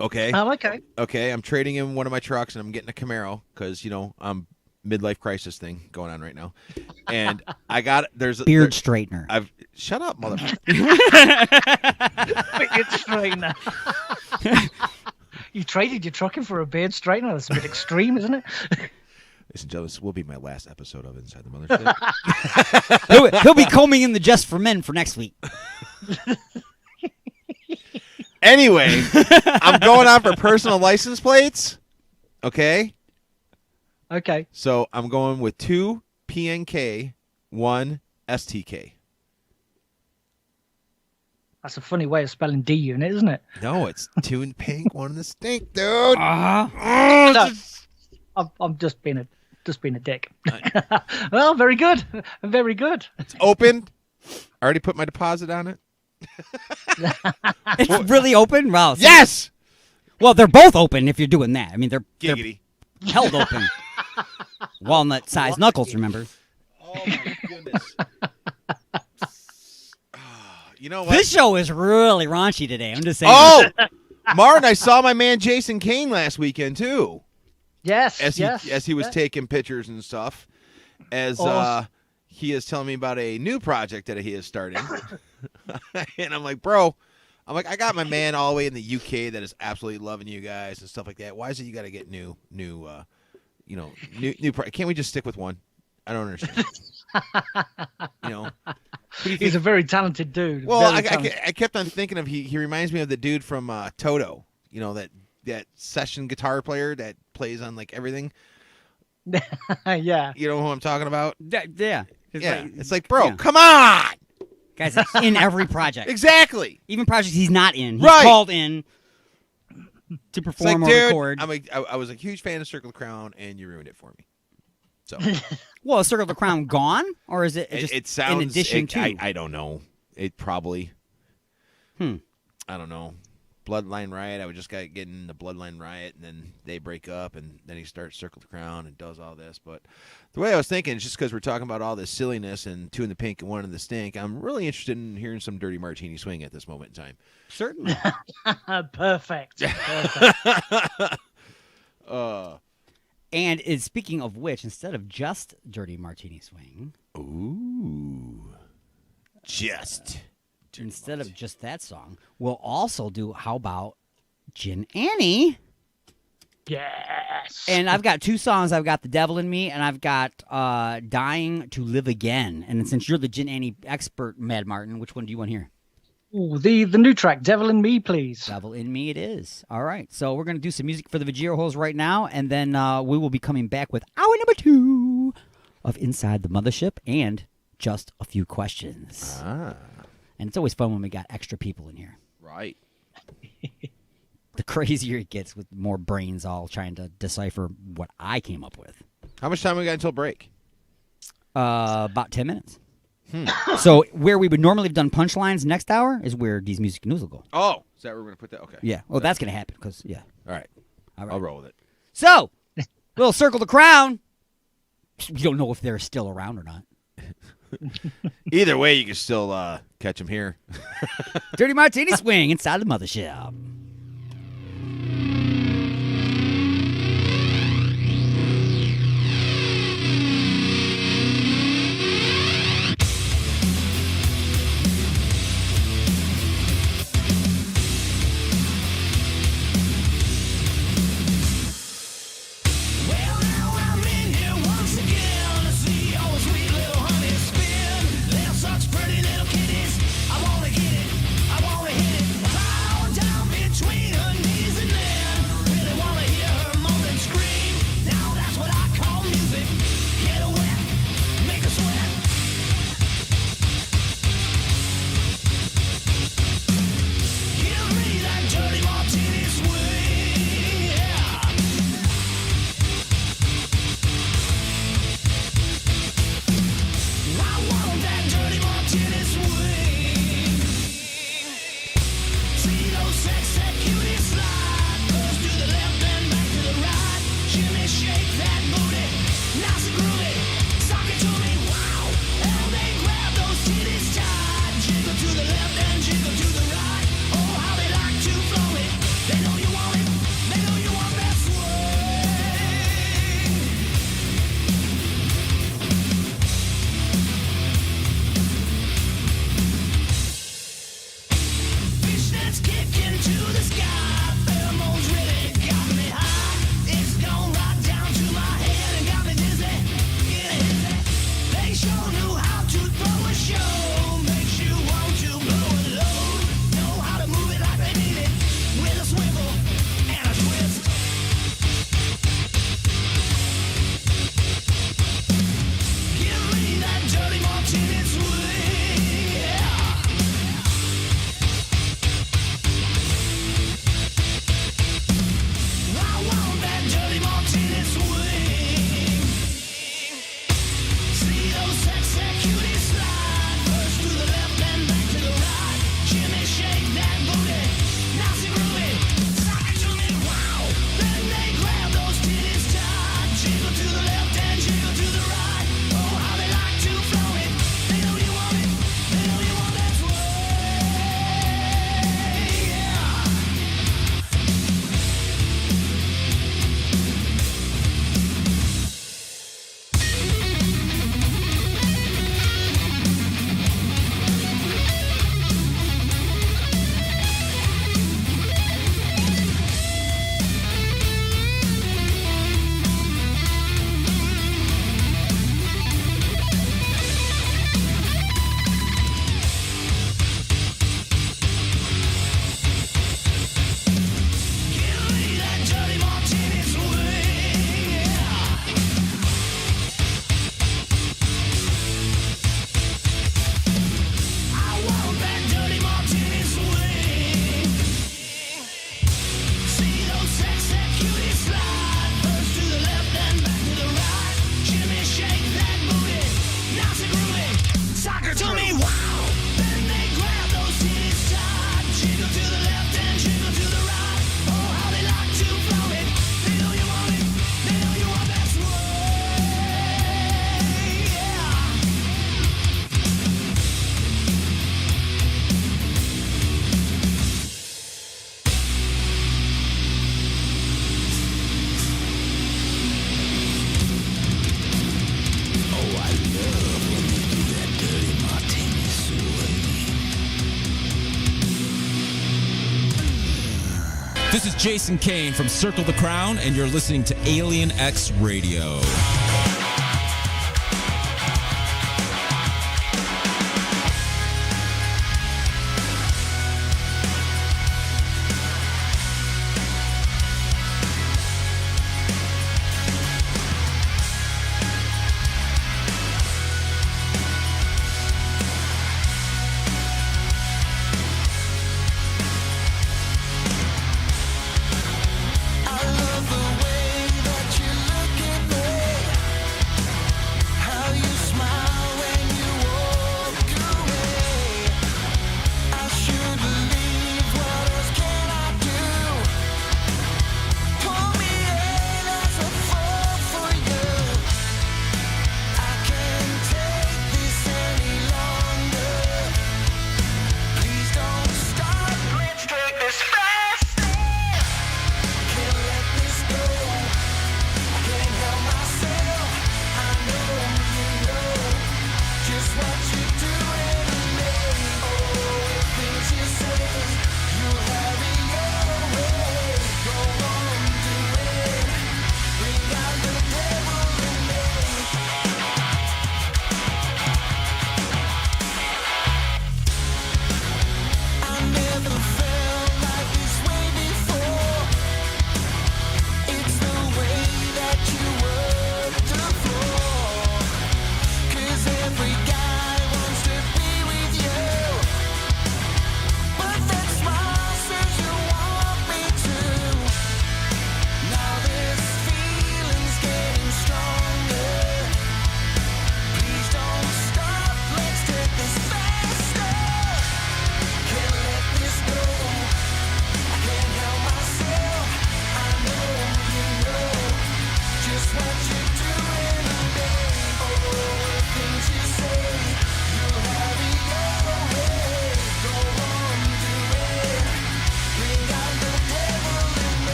Okay. Oh, okay. Okay, I'm trading in one of my trucks and I'm getting a Camaro because I'm midlife crisis thing going on right now, and there's a beard straightener. Shut up, motherfucker. Beard straightener. You traded your truck in for a beard straightener. That's a bit extreme, isn't it? Ladies and gentlemen, this will be my last episode of Inside the Mothership. he'll be combing in the Just for Men for next week. Anyway, I'm going on for personal license plates. Okay. Okay. So I'm going with 2 PNK, 1 STK. That's a funny way of spelling D-Unit, isn't it? No, it's 2 in pink, 1 in the stink, dude. No, I'm just being a dick. Well, very good. Very good. It's open. I already put my deposit on it. It's really open? Wow. So yes! Well, they're both open if you're doing that. I mean, they're held open. Walnut-sized knuckles, remember? Oh, my goodness. You know what? This show is really raunchy today. I'm just saying. Oh! Martin, I saw my man Jason Kane last weekend, too. Yes, as he was taking pictures and stuff. As he is telling me about a new project that he is starting. And I'm like, bro, I got my man all the way in the UK that is absolutely loving you guys and stuff like that. Why is it you got to get new can't we just stick with one? I don't understand. He's a very talented dude. Well, I kept on thinking of he reminds me of the dude from Toto. That session guitar player that plays on like everything. Yeah. You know who I'm talking about? Yeah. It's like, bro, come on. Guys, he's in every project. Exactly. Even projects he's not in. He's Right. called in to perform or dude, record. I was a huge fan of Circle of the Crown, and you ruined it for me. So, well, is Circle of the Crown gone, or is it just it sounds in addition to? I don't know. It probably. I don't know. Bloodline Riot. I was just getting the Bloodline Riot, and then they break up, and then he starts Circle of the Crown and does all this. But the way I was thinking is just because we're talking about all this silliness and 2 in the pink and 1 in the stink, I'm really interested in hearing some Dirty Martini swing at this moment in time. Certainly. Perfect. And speaking of which, instead of just Dirty Martini swing, just instead of just that song, we'll also do. How about Gin Annie. Yes. And I've got 2 songs. I've got The Devil in Me, and I've got Dying to Live Again. And since you're the Gin Annie expert, Mad Martin, which one do you want to hear? Ooh, the new track, Devil in Me, please. Devil in Me it is. All right. So we're going to do some music for the Vajiro holes right now, and then we will be coming back with hour number 2 of Inside the Mothership and just a few questions. And it's always fun when we got extra people in here. Right. The crazier it gets with more brains all trying to decipher what I came up with. How much time we got until break? About 10 minutes. So where we would normally have done punchlines next hour is where these music news will go. Oh, is that where we're going to put that? Okay. Yeah. Well, that's going to happen because, yeah. All right. I'll roll with it. So, little Circle the Crown. We don't know if they're still around or not. Either way, you can still catch them here. Dirty Martini Swing inside the Mothership. This is Jason Kane from Circle the Crown, and you're listening to Alien X Radio.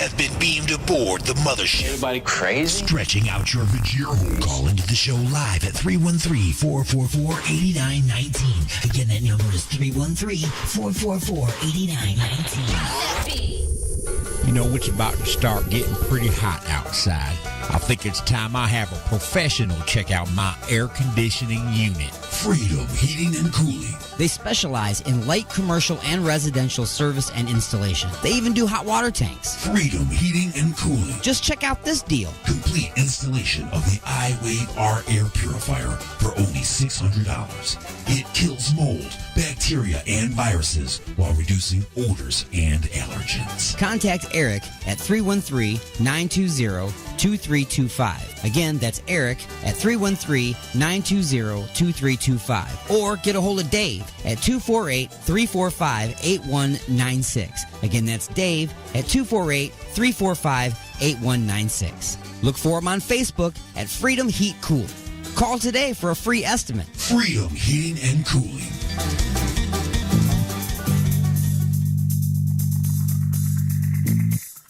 have been beamed aboard the Mothership. Everybody crazy? Stretching out your vagina hole. Call into the show live at 313-444-8919. Again, that number is 313-444-8919. You know, it's about to start getting pretty hot outside. I think it's time I have a professional check out my air conditioning unit. Freedom Heating and Cooling. They specialize in light commercial and residential service and installation. They even do hot water tanks. Freedom Heating and Cooling. Just check out this deal. Complete installation of the iWave R air purifier for only $600. It kills mold, bacteria, and viruses while reducing odors and allergens. Contact Eric at 313-920-2325. Again, that's Eric at 313-920-2325. Or get a hold of Dave at 248-345-8196. Again, that's Dave at 248-345-8196. Look for him on Facebook at Freedom Heat Cooling. Call today for a free estimate. Freedom Heating and Cooling.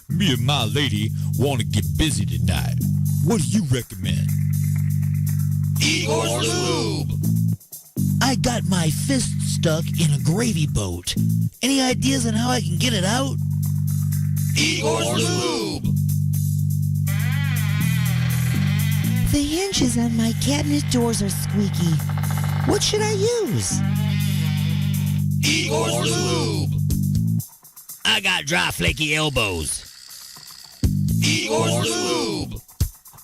Me and my lady want to get busy tonight. What do you recommend? Igor's Lube. I got my fist stuck in a gravy boat. Any ideas on how I can get it out? Igor's Lube. The hinges on my cabinet doors are squeaky. What should I use? Igor's Lube. I got dry, flaky elbows. Igor's Lube.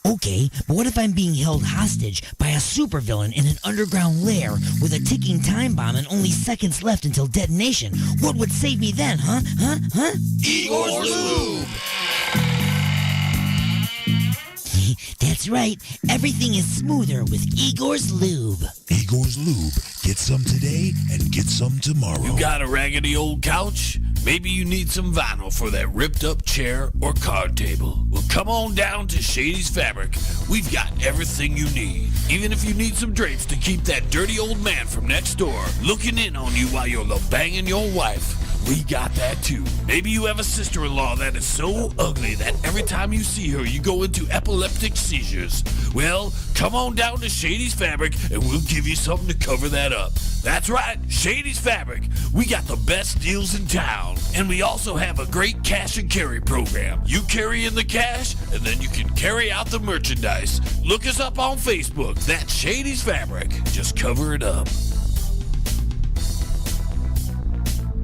Okay, but what if I'm being held hostage by a supervillain in an underground lair with a ticking time bomb and only seconds left until detonation? What would save me then, huh? Igor's Lube. That's right. Everything is smoother with Igor's Lube. Igor's Lube. Get some today and get some tomorrow. You got a raggedy old couch? Maybe you need some vinyl for that ripped up chair or card table. Well, come on down to Shady's Fabric. We've got everything you need. Even if you need some drapes to keep that dirty old man from next door looking in on you while you're banging your wife. We got that too. Maybe you have a sister-in-law that is so ugly that every time you see her, you go into epileptic seizures. Well, come on down to Shady's Fabric and we'll give you something to cover that up. That's right, Shady's Fabric. We got the best deals in town. And we also have a great cash and carry program. You carry in the cash, and then you can carry out the merchandise. Look us up on Facebook. That's Shady's Fabric. Just cover it up.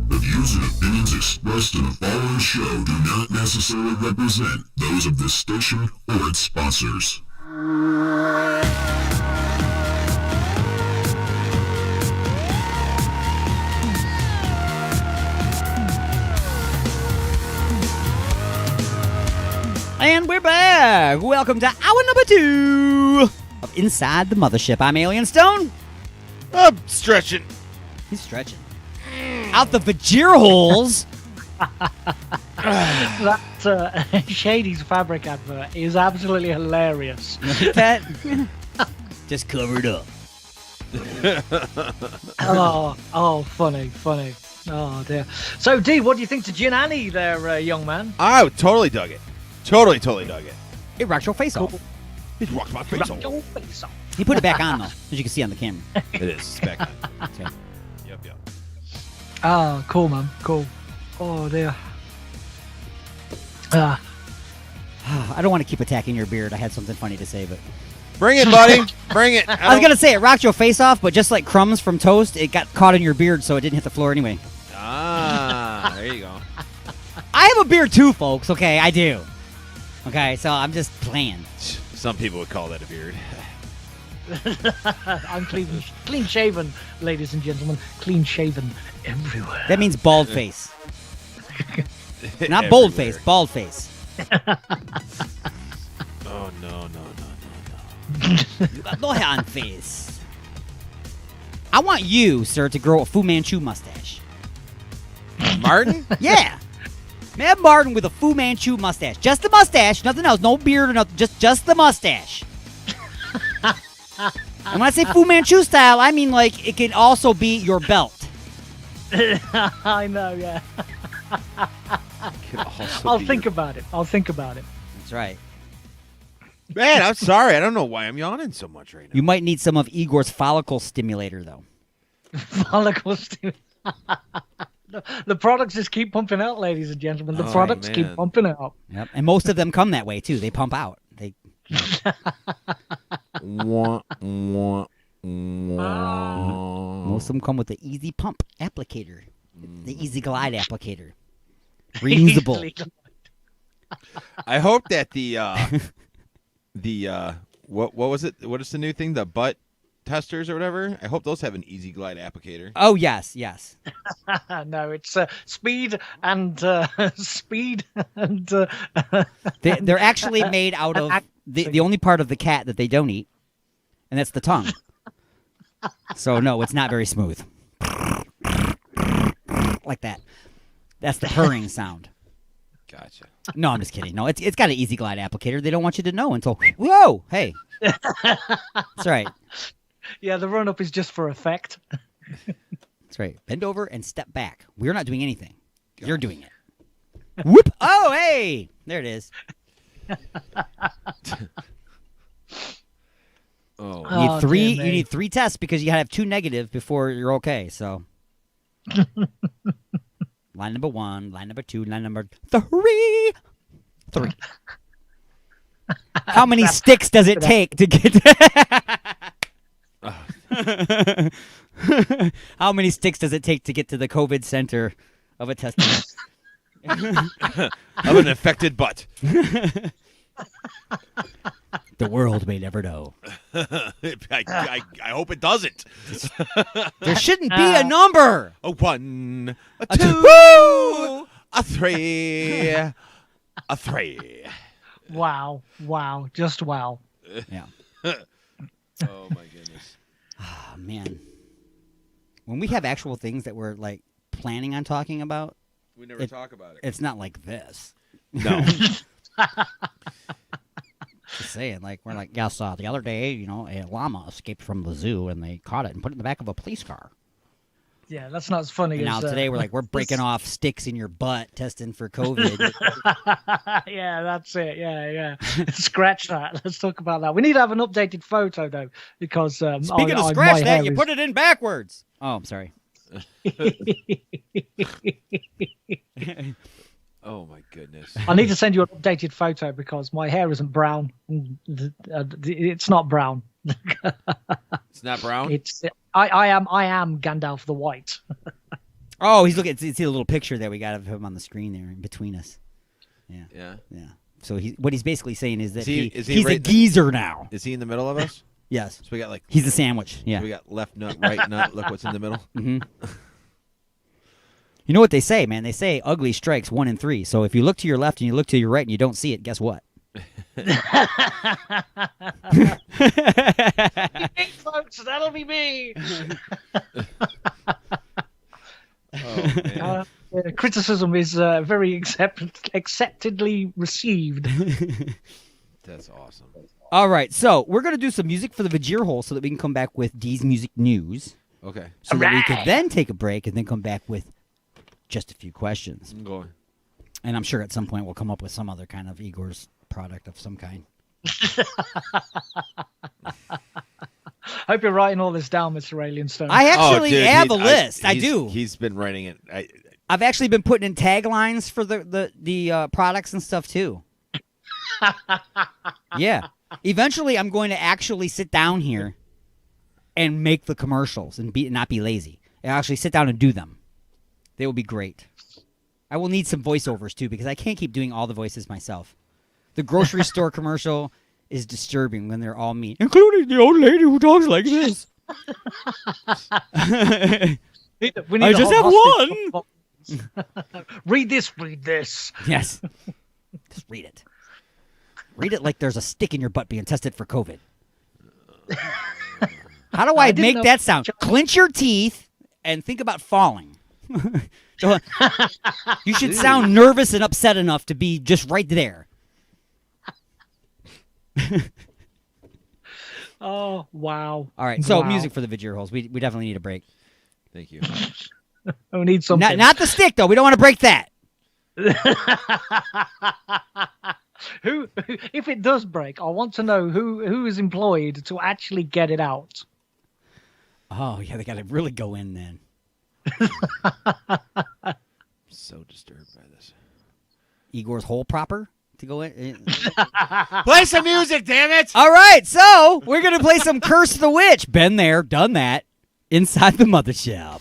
The views and opinions expressed in the following show do not necessarily represent those of this station or its sponsors. And we're back. Welcome to hour number 2 of Inside the Mothership. I'm Alien Stone. I'm stretching. He's stretching. Out the vajir holes. That Shady's Fabric advert is absolutely hilarious. Like that? Just covered up. Oh, funny. Oh, dear. So, D, what do you think to Gin Annie there, young man? I totally dug it. Totally dug it. It rocked your face off. It rocked my face off. He put it back on, though, as you can see on the camera. It is. It's back on. Okay. Yep. Oh, cool, man. Cool. Oh, dear. I don't want to keep attacking your beard. I had something funny to say, but... Bring it, buddy. Bring it. I was going to say, it rocked your face off, but just like crumbs from toast, it got caught in your beard, so it didn't hit the floor anyway. There you go. I have a beard, too, folks. Okay, I do. Okay, so I'm just playing. Some people would call that a beard. I'm clean shaven, ladies and gentlemen. Clean shaven everywhere. That means bald face. Not bold face, bald face. Oh, no. You got no hair on face. I want you, sir, to grow a Fu Manchu mustache. Martin? Yeah. Mad Martin with a Fu Manchu mustache. Just the mustache, nothing else. No beard or nothing. Just the mustache. And when I say Fu Manchu style, I mean like it can also be your belt. I know, yeah. I'll think about it. That's right. Man, I'm sorry. I don't know why I'm yawning so much right now. You might need some of Igor's follicle stimulator, though. Follicle stimulator. The products just keep pumping out, ladies and gentlemen. The products keep pumping out. Yep, and most of them come that way too. They pump out. They. Most of them come with the Easy Pump applicator, the Easy Glide applicator, reusable. I hope that the what was it? What is the new thing? The butt testers or whatever. I hope those have an Easy Glide applicator. Oh yes. No, it's speed and They're actually made out of the only part of the cat that they don't eat, and that's the tongue. So no, it's not very smooth. Like that. That's the purring sound. Gotcha. No, I'm just kidding. No, it's got an Easy Glide applicator. They don't want you to know until whoa, hey. That's right. Yeah, the run-up is just for effect. That's right. Bend over and step back. We're not doing anything. You're doing it. Whoop! Oh, hey! There it is. You need 3 tests because you gotta have 2 negative before you're okay. So, line number 1, line number 2, line number 3. How many sticks does it take to get? How many sticks does it take to get to the COVID center of a testing? Of an affected butt. The world may never know. I hope it doesn't. There shouldn't be a number. A 1, a 2, a 3, a 3. Wow. Just wow. Yeah. Oh, my goodness. Oh, man. When we have actual things that we're, like, planning on talking about, we never talk about it. It's not like this. No. Just saying, like, we're like, yes, the other day, a llama escaped from the zoo, and they caught it and put it in the back of a police car. Yeah, that's not as funny And as... now today we're like, we're breaking off sticks in your butt, testing for COVID. Yeah, that's it. Yeah. Scratch that. Let's talk about that. We need to have an updated photo, though, because... Speaking of scratch that, you put it in backwards. Oh, I'm sorry. Oh, my goodness. I need to send you an updated photo because my hair isn't brown. It's not brown. It's not brown? I am Gandalf the White. Oh, he's looking. See the little picture that we got of him on the screen there in between us. Yeah. So what he's basically saying is that he's a geezer now. Is he in the middle of us? Yes. So we got he's the sandwich. Yeah. So we got left nut, right nut. Look what's in the middle. Mm-hmm. You know what they say, man? They say ugly strikes 1 in 3. So if you look to your left and you look to your right and you don't see it, guess what? Folks, that'll be me. Criticism is very acceptedly received. That's awesome. All right, so we're going to do some music for the Vajir hole so that we can come back with D's music news. Okay. So that we could then take a break and then come back with just a few questions. Go on. And I'm sure at some point we'll come up with some other kind of Igor's product of some kind. Hope you're writing all this down, Mr. Alien Stone. I actually have a list. I do. He's been writing it. I've actually been putting in taglines for the products and stuff too. Yeah. Eventually, I'm going to actually sit down here and make the commercials and not be lazy. And actually sit down and do them. They will be great. I will need some voiceovers too because I can't keep doing all the voices myself. The grocery store commercial is disturbing when they're all me, including the old lady who talks like this. I just have one. Read this. Yes. Just read it. Read it like there's a stick in your butt being tested for COVID. How do I make that sound? Clench your teeth and think about falling. So, you should sound nervous and upset enough to be just right there. Oh, wow. All right, so music for the Vajir holes. We definitely need a break. Thank you. We need something. Not the stick, though. We don't want to break that. Who, if it does break, I want to know who is employed to actually get it out. Oh, yeah, they got to really go in then. So disturbed by this. Igor's hole proper to go in. Play some music, damn it! All right, so we're going to play some Curse the Witch. Been there, done that. Inside the Mothership.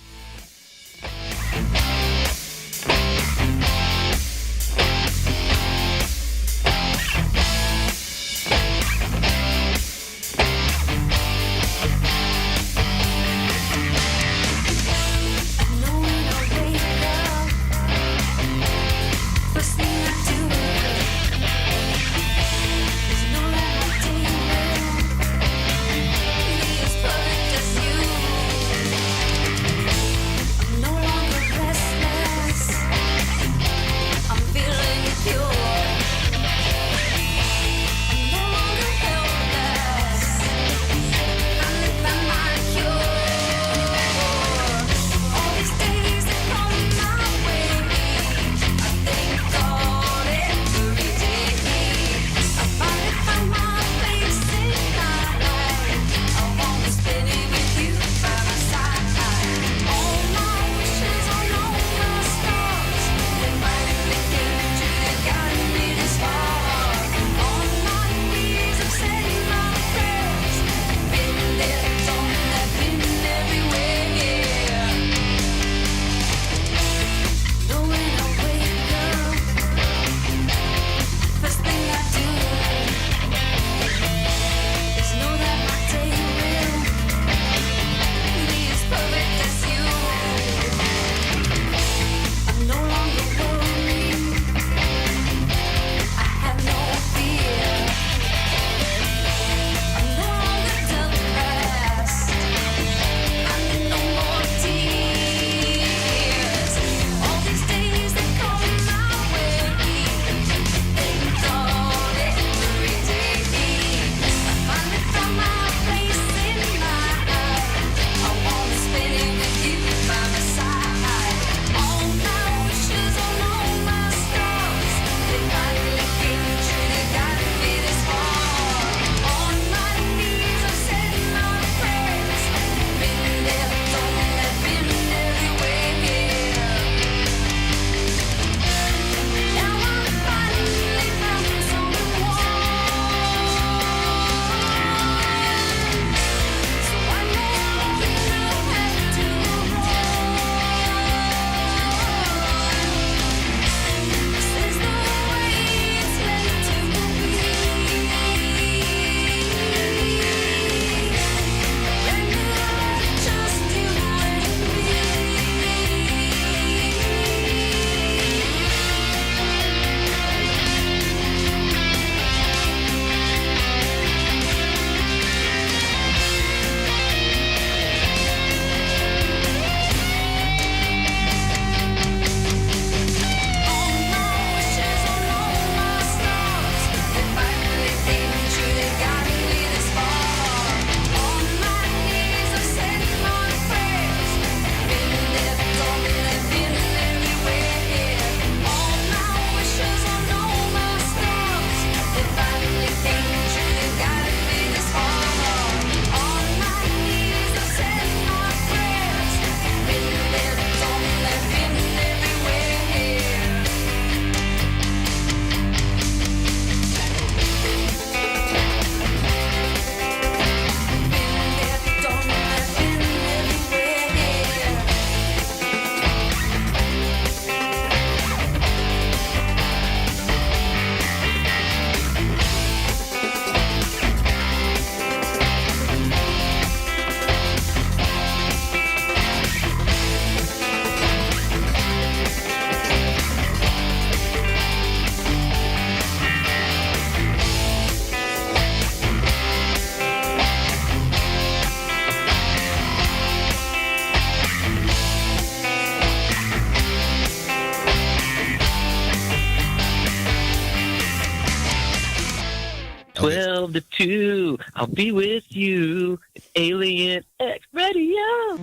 12 to 2, I'll be with you. It's Alien X Radio.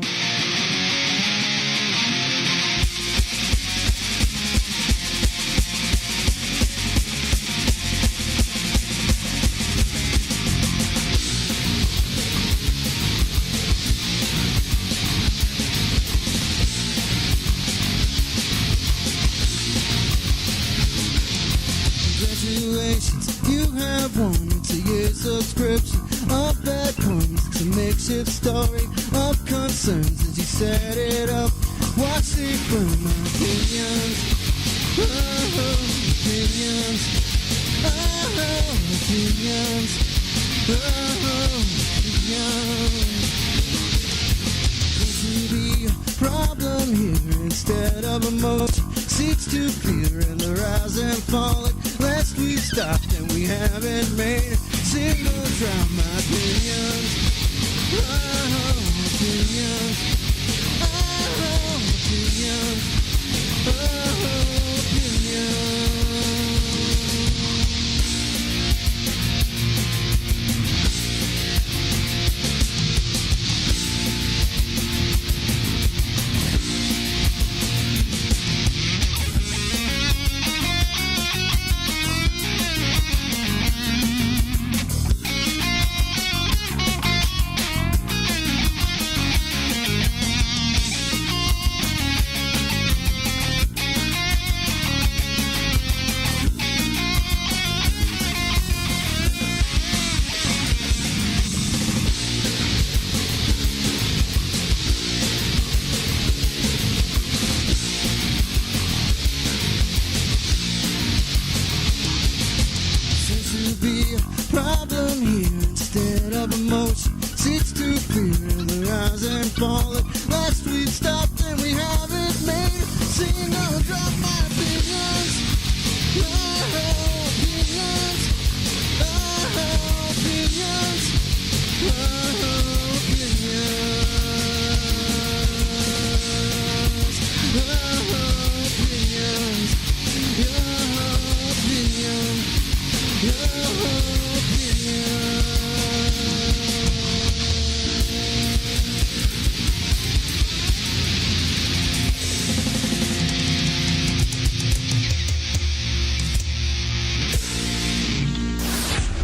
Congratulations, you have won. It's a year's subscription of bad puns. It's a makeshift story of concerns as you set it up. Watch it burn. My opinions, oh, opinions, oh, opinions, oh, opinions. Could be a problem here instead of emotion? Seats too clear in the rise and fall. Last we stopped and we haven't made a single drop. My opinions, oh, opinions, oh, opinions, oh, opinions.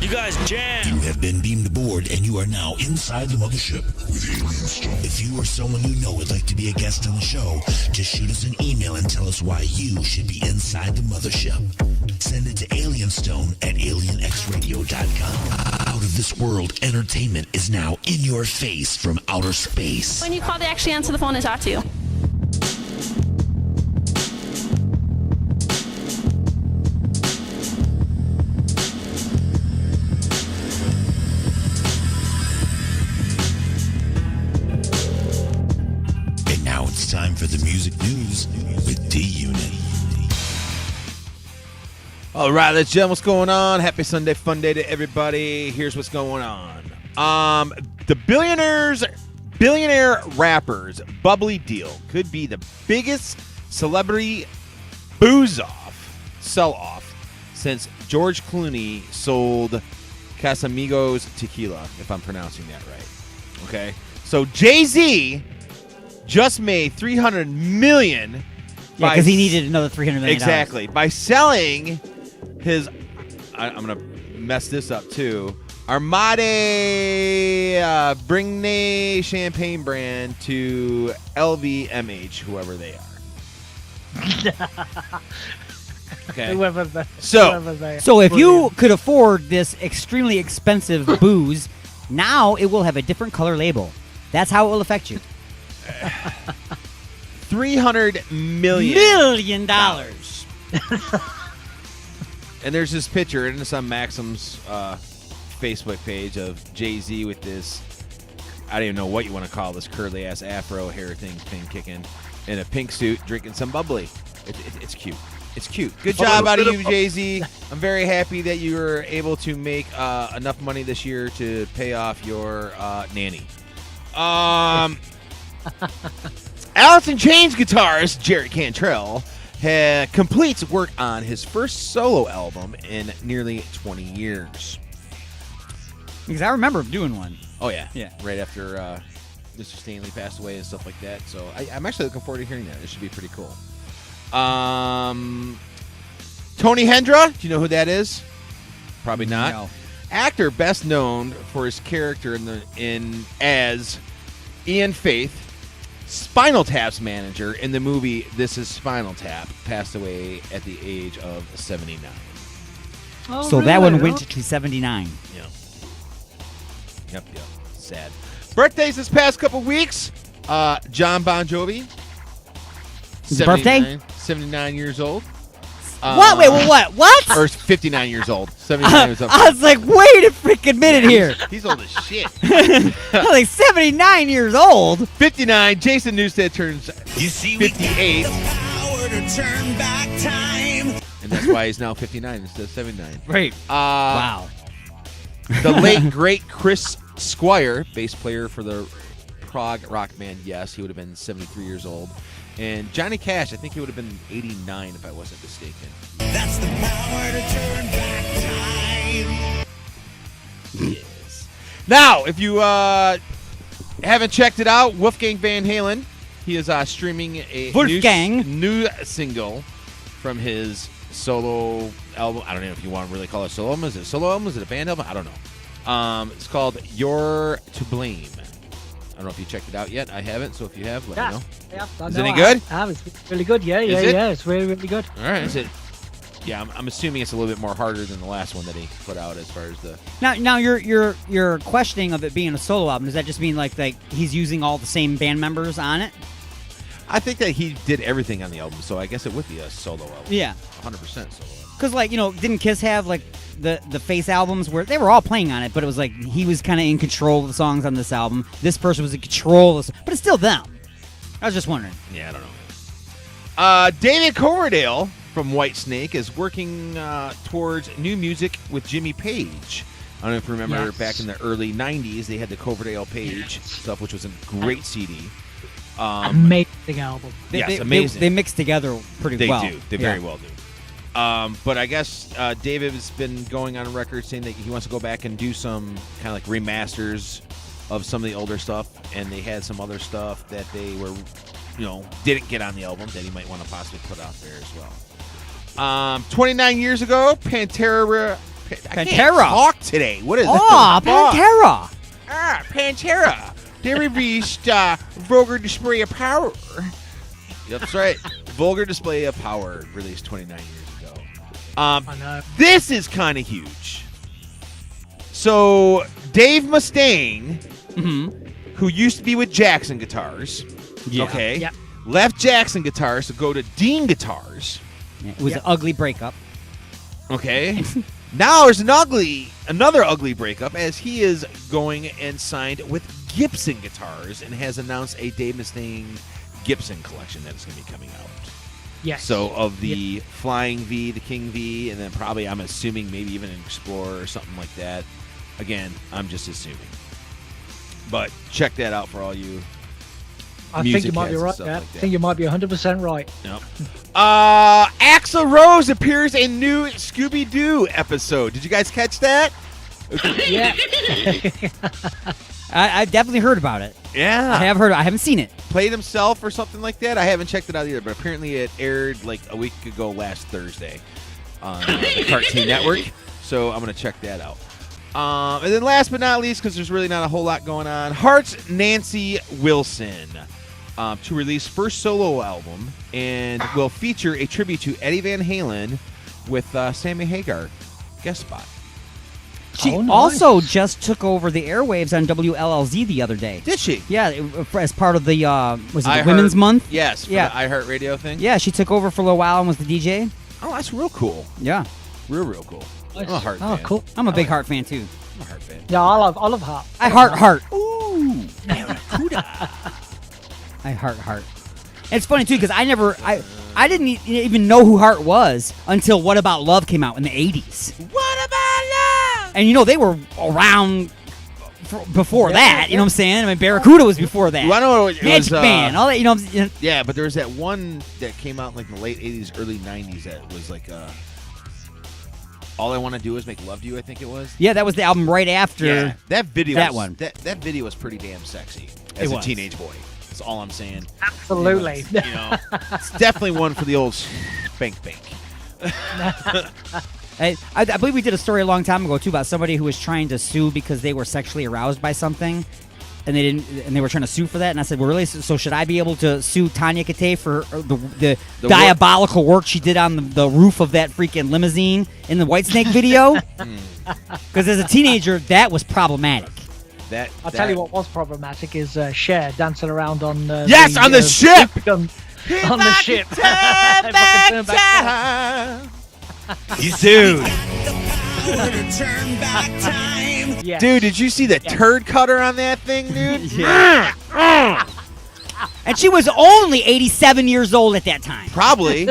You guys jam. You have been beamed aboard, and you are now inside the mothership with Alien Stone. If you or someone you know would like to be a guest on the show, just shoot us an email and tell us why you should be inside the mothership. Send it to alienstone@alienxradio.com. Out of this world entertainment is now in your face from outer space. When you call, they actually answer the phone and talk to you. Time for the music news with D-Unit. All right, let's jam. What's going on? Happy Sunday fun day to everybody. Here's what's going on. The billionaire rapper's bubbly deal could be the biggest celebrity sell-off since George Clooney sold Casamigos Tequila, if I'm pronouncing that right. Okay, so Jay-Z just made $300 million. Yeah, because he needed another $300 million. Exactly. By selling his, I'm going to mess this up too, Armade Brignay champagne brand to LVMH, whoever they are. Okay. Whoever they are. So if you could afford this extremely expensive booze, now it will have a different color label. That's how it will affect you. $300 million. And there's this picture, and it's on Maxim's Facebook page of Jay-Z with this, I don't even know what you want to call this curly ass afro hair thing kicking, in a pink suit, drinking some bubbly. It's cute. It's cute. Good job out of you, Jay-Z. I'm very happy that you were able to make enough money this year to pay off your nanny. Alice in Chains guitarist Jerry Cantrell completes work on his first solo album in nearly 20 years. Because I remember doing one. Oh, yeah. Yeah. Right after Mr. Stanley passed away and stuff like that. So I'm actually looking forward to hearing that. It should be pretty cool. Tony Hendra, do you know who that is? Probably not. No. Actor best known for his character as Ian Faith, Spinal Tap's manager in the movie This Is Spinal Tap, passed away at the age of 79. Oh, So that one went to 79. Yeah. Yep. Sad. Birthdays this past couple weeks. John Bon Jovi. His birthday? 79 years old. What? Wait, what? Or 59 years old. 79 years old. I was like, wait a freaking minute here. He's old as shit. I was like 79 years old. 59. Jason Newsted turns 58. Power to turn back time. And that's why he's now 59 instead of 79. Right. Wow. The late, great Chris Squire, bass player for the prog rock band Yes, he would have been 73 years old. And Johnny Cash, I think he would have been 89 if I wasn't mistaken. That's the power to turn back time. Yes. Now, if you haven't checked it out, Wolfgang Van Halen, he is streaming a new single from his solo album. I don't know if you want to really call it a solo album. Is it a solo album? Is it a band album? I don't know. It's called You're to Blame. I don't know if you checked it out yet. I haven't, so if you have, let me know. Yeah, Is it any good? It's really good. Yeah, it's really, really good. All right. Is it? Yeah, I'm assuming it's a little bit more harder than the last one that he put out as far as the. Now your questioning of it being a solo album, does that just mean like he's using all the same band members on it? I think that he did everything on the album, so I guess it would be a solo album. Yeah, 100% solo album. Because didn't Kiss have like the Face albums where they were all playing on it, but it was like he was kind of in control of the songs on this album. This person was in control of but it's still them. I was just wondering. Yeah, I don't know. David Coverdale from Whitesnake is working towards new music with Jimmy Page. I don't know if you remember back in the early 90s, they had the Coverdale Page stuff, which was a great CD. Amazing album. Amazing. They mix together pretty well. They do. They very well do. But I guess David has been going on record saying that he wants to go back and do some kind of like remasters of some of the older stuff, and they had some other stuff that they were, didn't get on the album that he might want to possibly put out there as well. 29 years ago, Pantera. I can't talk today. What is this? Pantera. Pantera. They released Vulgar Display of Power. Yep, that's right. Vulgar Display of Power released 29 years ago. I know. This is kind of huge. So Dave Mustaine, who used to be with Jackson Guitars, left Jackson Guitars to go to Dean Guitars. It was an ugly breakup. Okay. Now there's another ugly breakup as he is going and signed with Gibson Guitars and has announced a Dave Mustaine Gibson collection that is going to be coming out. Yes. So of the Flying V, the King V, and then probably I'm assuming maybe even an Explorer or something like that. Again, I'm just assuming. But check that out for all you. I think you might be right. I think you might be 100% right. Yep. Axl Rose appears in new Scooby-Doo episode. Did you guys catch that? Yeah. I definitely heard about it. Yeah. I have heard. I haven't seen it. Played himself or something like that. I haven't checked it out either, but apparently it aired like a week ago last Thursday on the Cartoon Network. So I'm going to check that out. And then last but not least, because there's really not a whole lot going on, Heart's Nancy Wilson to release first solo album and will feature a tribute to Eddie Van Halen with Sammy Hagar guest spot. She also just took over the airwaves on WLLZ the other day. Did she? Yeah, as part of the was it the Women's Month? Yes, for the iHeartRadio thing. Yeah, she took over for a little while and was the DJ. Oh, that's real cool. Yeah, real cool. I'm a Heart fan. Oh, cool. I'm a big Heart fan too. I'm a Heart fan. Yeah, I love Heart. I heart. Ooh, I heart. It's funny too because I didn't even know who Heart was until What About Love came out in the 80s. What About Love? And they were around before that. You know what I'm saying? I mean, Barracuda was before that. Well, I know it Magic was, Man, all that. Yeah, but there was that one that came out in like the late 80s, early 90s that was like All I Want to Do Is Make Love to You, I think it was. Yeah, that was the album right after that video. That one. That video was pretty damn sexy as a teenage boy. That's all I'm saying. Absolutely. It's definitely one for the old spank. I believe we did a story a long time ago too about somebody who was trying to sue because they were sexually aroused by something, and they were trying to sue for that. And I said, well, really? So should I be able to sue Tanya Kate for the diabolical work she did on the roof of that freaking limousine in the Whitesnake video? Because as a teenager, that was problematic. I'll tell you what was problematic is Cher dancing around on on the ship. On the ship. Dude. Yes. Dude, did you see the turd cutter on that thing, dude? Yeah. And she was only 87 years old at that time. Probably.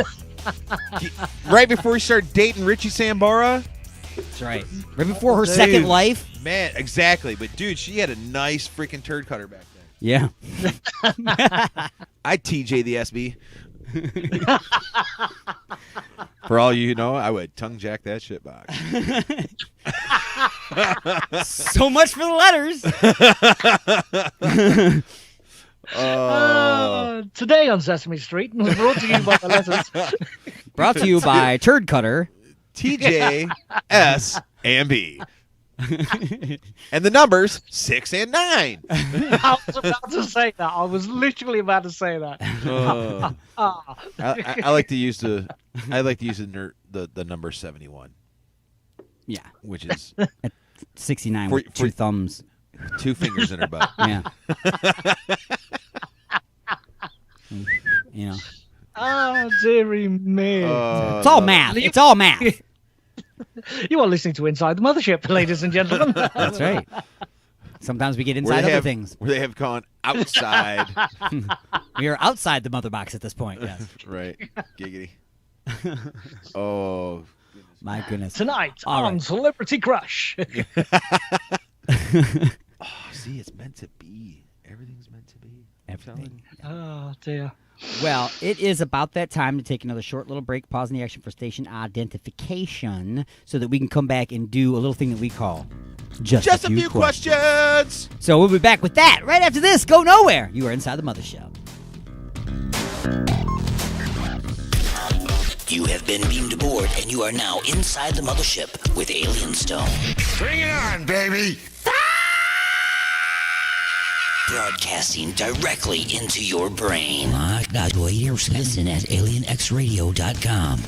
Right before he started dating Richie Sambora. That's right. Right before her second life. Man, exactly. But, dude, she had a nice freaking turd cutter back then. Yeah. I'd TJ the SB. For all you know, I would tongue jack that shit box. So much for the letters. Today on Sesame Street, brought to you by the letters. Brought to you by Turd Cutter. TJ, S, and B. And the numbers 6 and 9. I was about to say that. I was literally about to say that. I like to use the number 71. Yeah, which is 69 with two thumbs, 2 fingers in her butt. Yeah. You know. Oh, dearie me. It's all math. It's all math. You are listening to Inside the Mothership, ladies and gentlemen. That's right. Sometimes we get inside other things. Where they have gone outside. We are outside the mother box at this point. Yes. Right. Giggity. Oh, my goodness. Tonight on Celebrity Crush. See, it's meant to be. Everything's meant to be. Everything. Oh, dear. Well, it is about that time to take another short little break, pause in the action for station identification, so that we can come back and do a little thing that we call Just a few questions. So we'll be back with that right after this. Go nowhere. You are inside the Mothership. You have been beamed aboard, and you are now inside the Mothership with Alien Stone. Bring it on, baby. Broadcasting directly into your brain. Listen at alienxradio.com.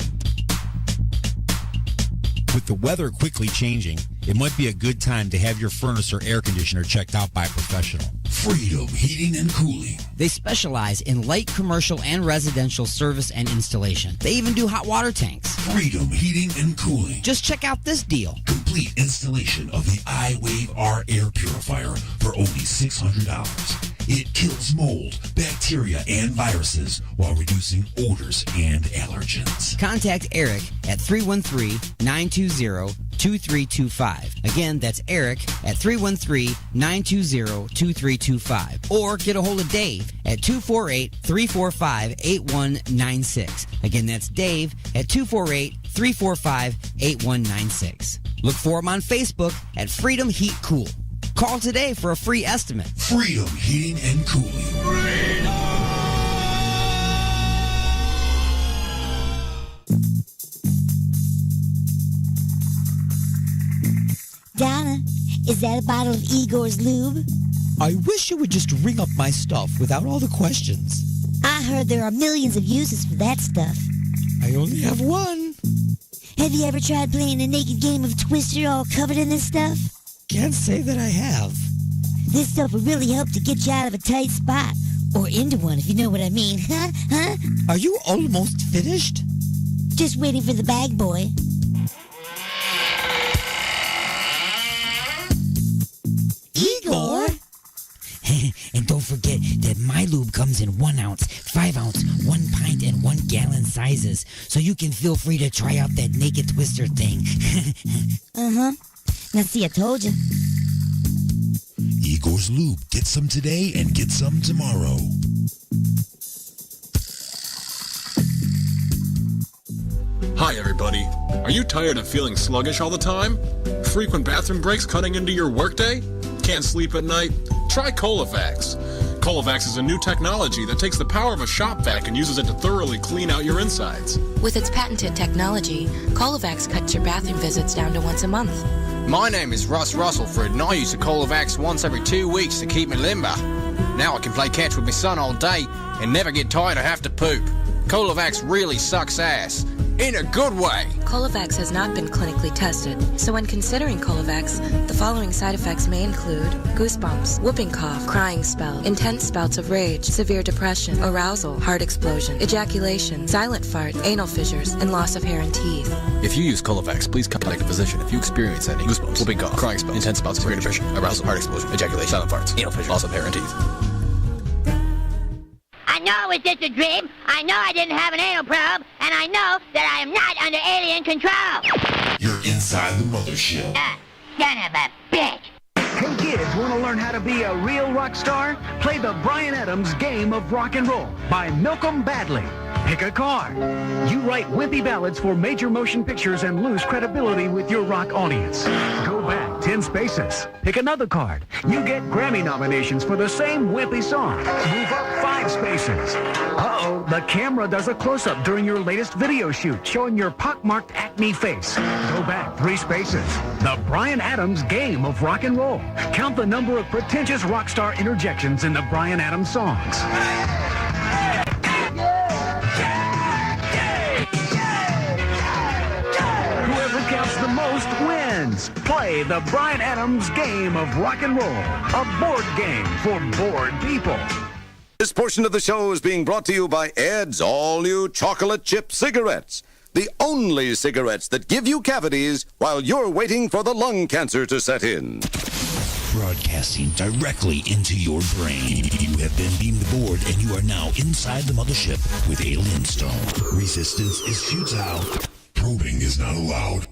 With the weather quickly changing, it might be a good time to have your furnace or air conditioner checked out by a professional. Freedom Heating and Cooling. They specialize in light commercial and residential service and installation. They even do hot water tanks. Freedom Heating and Cooling. Just check out this deal. Complete installation of the iWave R air purifier for only $600. It kills mold, bacteria, and viruses while reducing odors and allergens. Contact Eric at 313-920-2325. Again, that's Eric at 313-920-2325. Or get a hold of Dave at 248-345-8196. Again, that's Dave at 248-345-8196. Look for him on Facebook at Freedom Heat Cool. Call today for a free estimate. Freedom Heating and Cooling. Donna, is that a bottle of Igor's lube? I wish you would just ring up my stuff without all the questions. I heard there are millions of uses for that stuff. I only have one. Have you ever tried playing a naked game of Twister all covered in this stuff? Can't say that I have. This stuff will really help to get you out of a tight spot. Or into one, if you know what I mean. Huh? Are you almost finished? Just waiting for the bag boy. Igor? And don't forget that my lube comes in 1 ounce, 5 ounce, 1 pint, and 1 gallon sizes. So you can feel free to try out that naked twister thing. Uh-huh. Now see, I told you. Igor's Lube. Get some today and get some tomorrow. Hi, everybody. Are you tired of feeling sluggish all the time? Frequent bathroom breaks cutting into your workday? Can't sleep at night? Try Colovax. Colovax is a new technology that takes the power of a shop vac and uses it to thoroughly clean out your insides. With its patented technology, Colovax cuts your bathroom visits down to once a month. My name is Russ Russellford, and I use the Colovax once every 2 weeks to keep me limber. Now I can play catch with my son all day and never get tired or have to poop. Colovax really sucks ass. In a good way. Colovax has not been clinically tested, so when considering Colovax, the following side effects may include goosebumps, whooping cough, crying spell, intense bouts of rage, severe depression, arousal, heart explosion, ejaculation, silent fart, anal fissures, and loss of hair and teeth. If you use Colovax, please contact a physician if you experience any goosebumps, whooping cough, crying spell, intense bouts of severe depression, arousal, heart explosion, ejaculation, silent farts, anal fissures, loss of hair and teeth. I know it was just a dream. I know I didn't have an anal probe, and I know that I am not under alien control. You're inside the mothership. Son of a bitch. Hey kids, want to learn how to be a real rock star? Play the Bryan Adams Game of Rock and Roll by Malcolm Badley. Pick a card. You write wimpy ballads for major motion pictures and lose credibility with your rock audience. Go back 10 spaces. Pick another card. You get Grammy nominations for the same wimpy song. Move up 5 spaces. Uh-oh, the camera does a close-up during your latest video shoot, showing your pockmarked acne face. Go back 3 spaces. The Bryan Adams Game of Rock and Roll. Count the number of pretentious rock star interjections in the Bryan Adams songs. Whoever counts the most wins. Play the Bryan Adams Game of Rock and Roll, a board game for bored people. This portion of the show is being brought to you by Ed's all-new chocolate chip cigarettes. The only cigarettes that give you cavities while you're waiting for the lung cancer to set in. Broadcasting directly into your brain. You have been beamed aboard and you are now inside the mothership with Alien Stone. Resistance is futile. Probing is not allowed.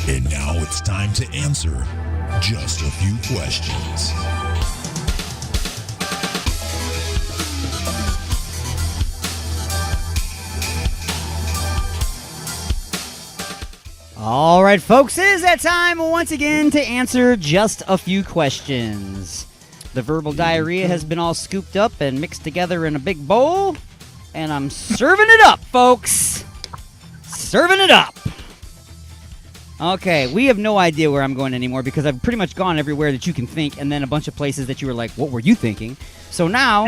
And now it's time to answer just a few questions. All right, folks, it is that time once again to answer just a few questions. The verbal diarrhea has been all scooped up and mixed together in a big bowl, and I'm serving it up, folks. Serving it up. Okay, we have no idea where I'm going anymore because I've pretty much gone everywhere that you can think, and then a bunch of places that you were like, what were you thinking? So now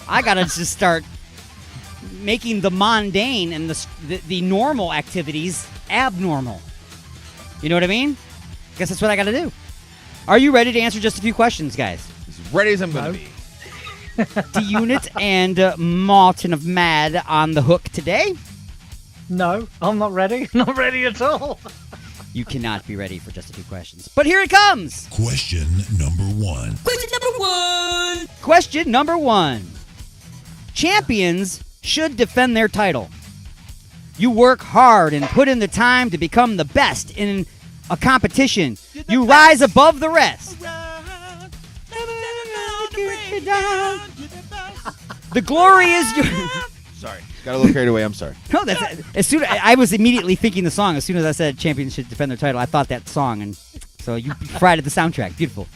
I got to just start making the mundane and the normal activities abnormal. You know what I mean? Guess that's what I got to do. Are you ready to answer just a few questions, guys? As ready as I'm going to be. D-Unit and Martin of Mad on the hook today? No, I'm not ready. Not ready at all. You cannot be ready for just a few questions. But here it comes. Question number 1. Question number 1. Champions should defend their title. You work hard and put in the time to become the best in a competition. You rise above the rest. The glory is yours. Sorry, got a little carried away. I'm sorry. No, that's as soon I was immediately thinking the song. As soon as I said champions should defend their title, I thought that song, and so you fried at the soundtrack. Beautiful.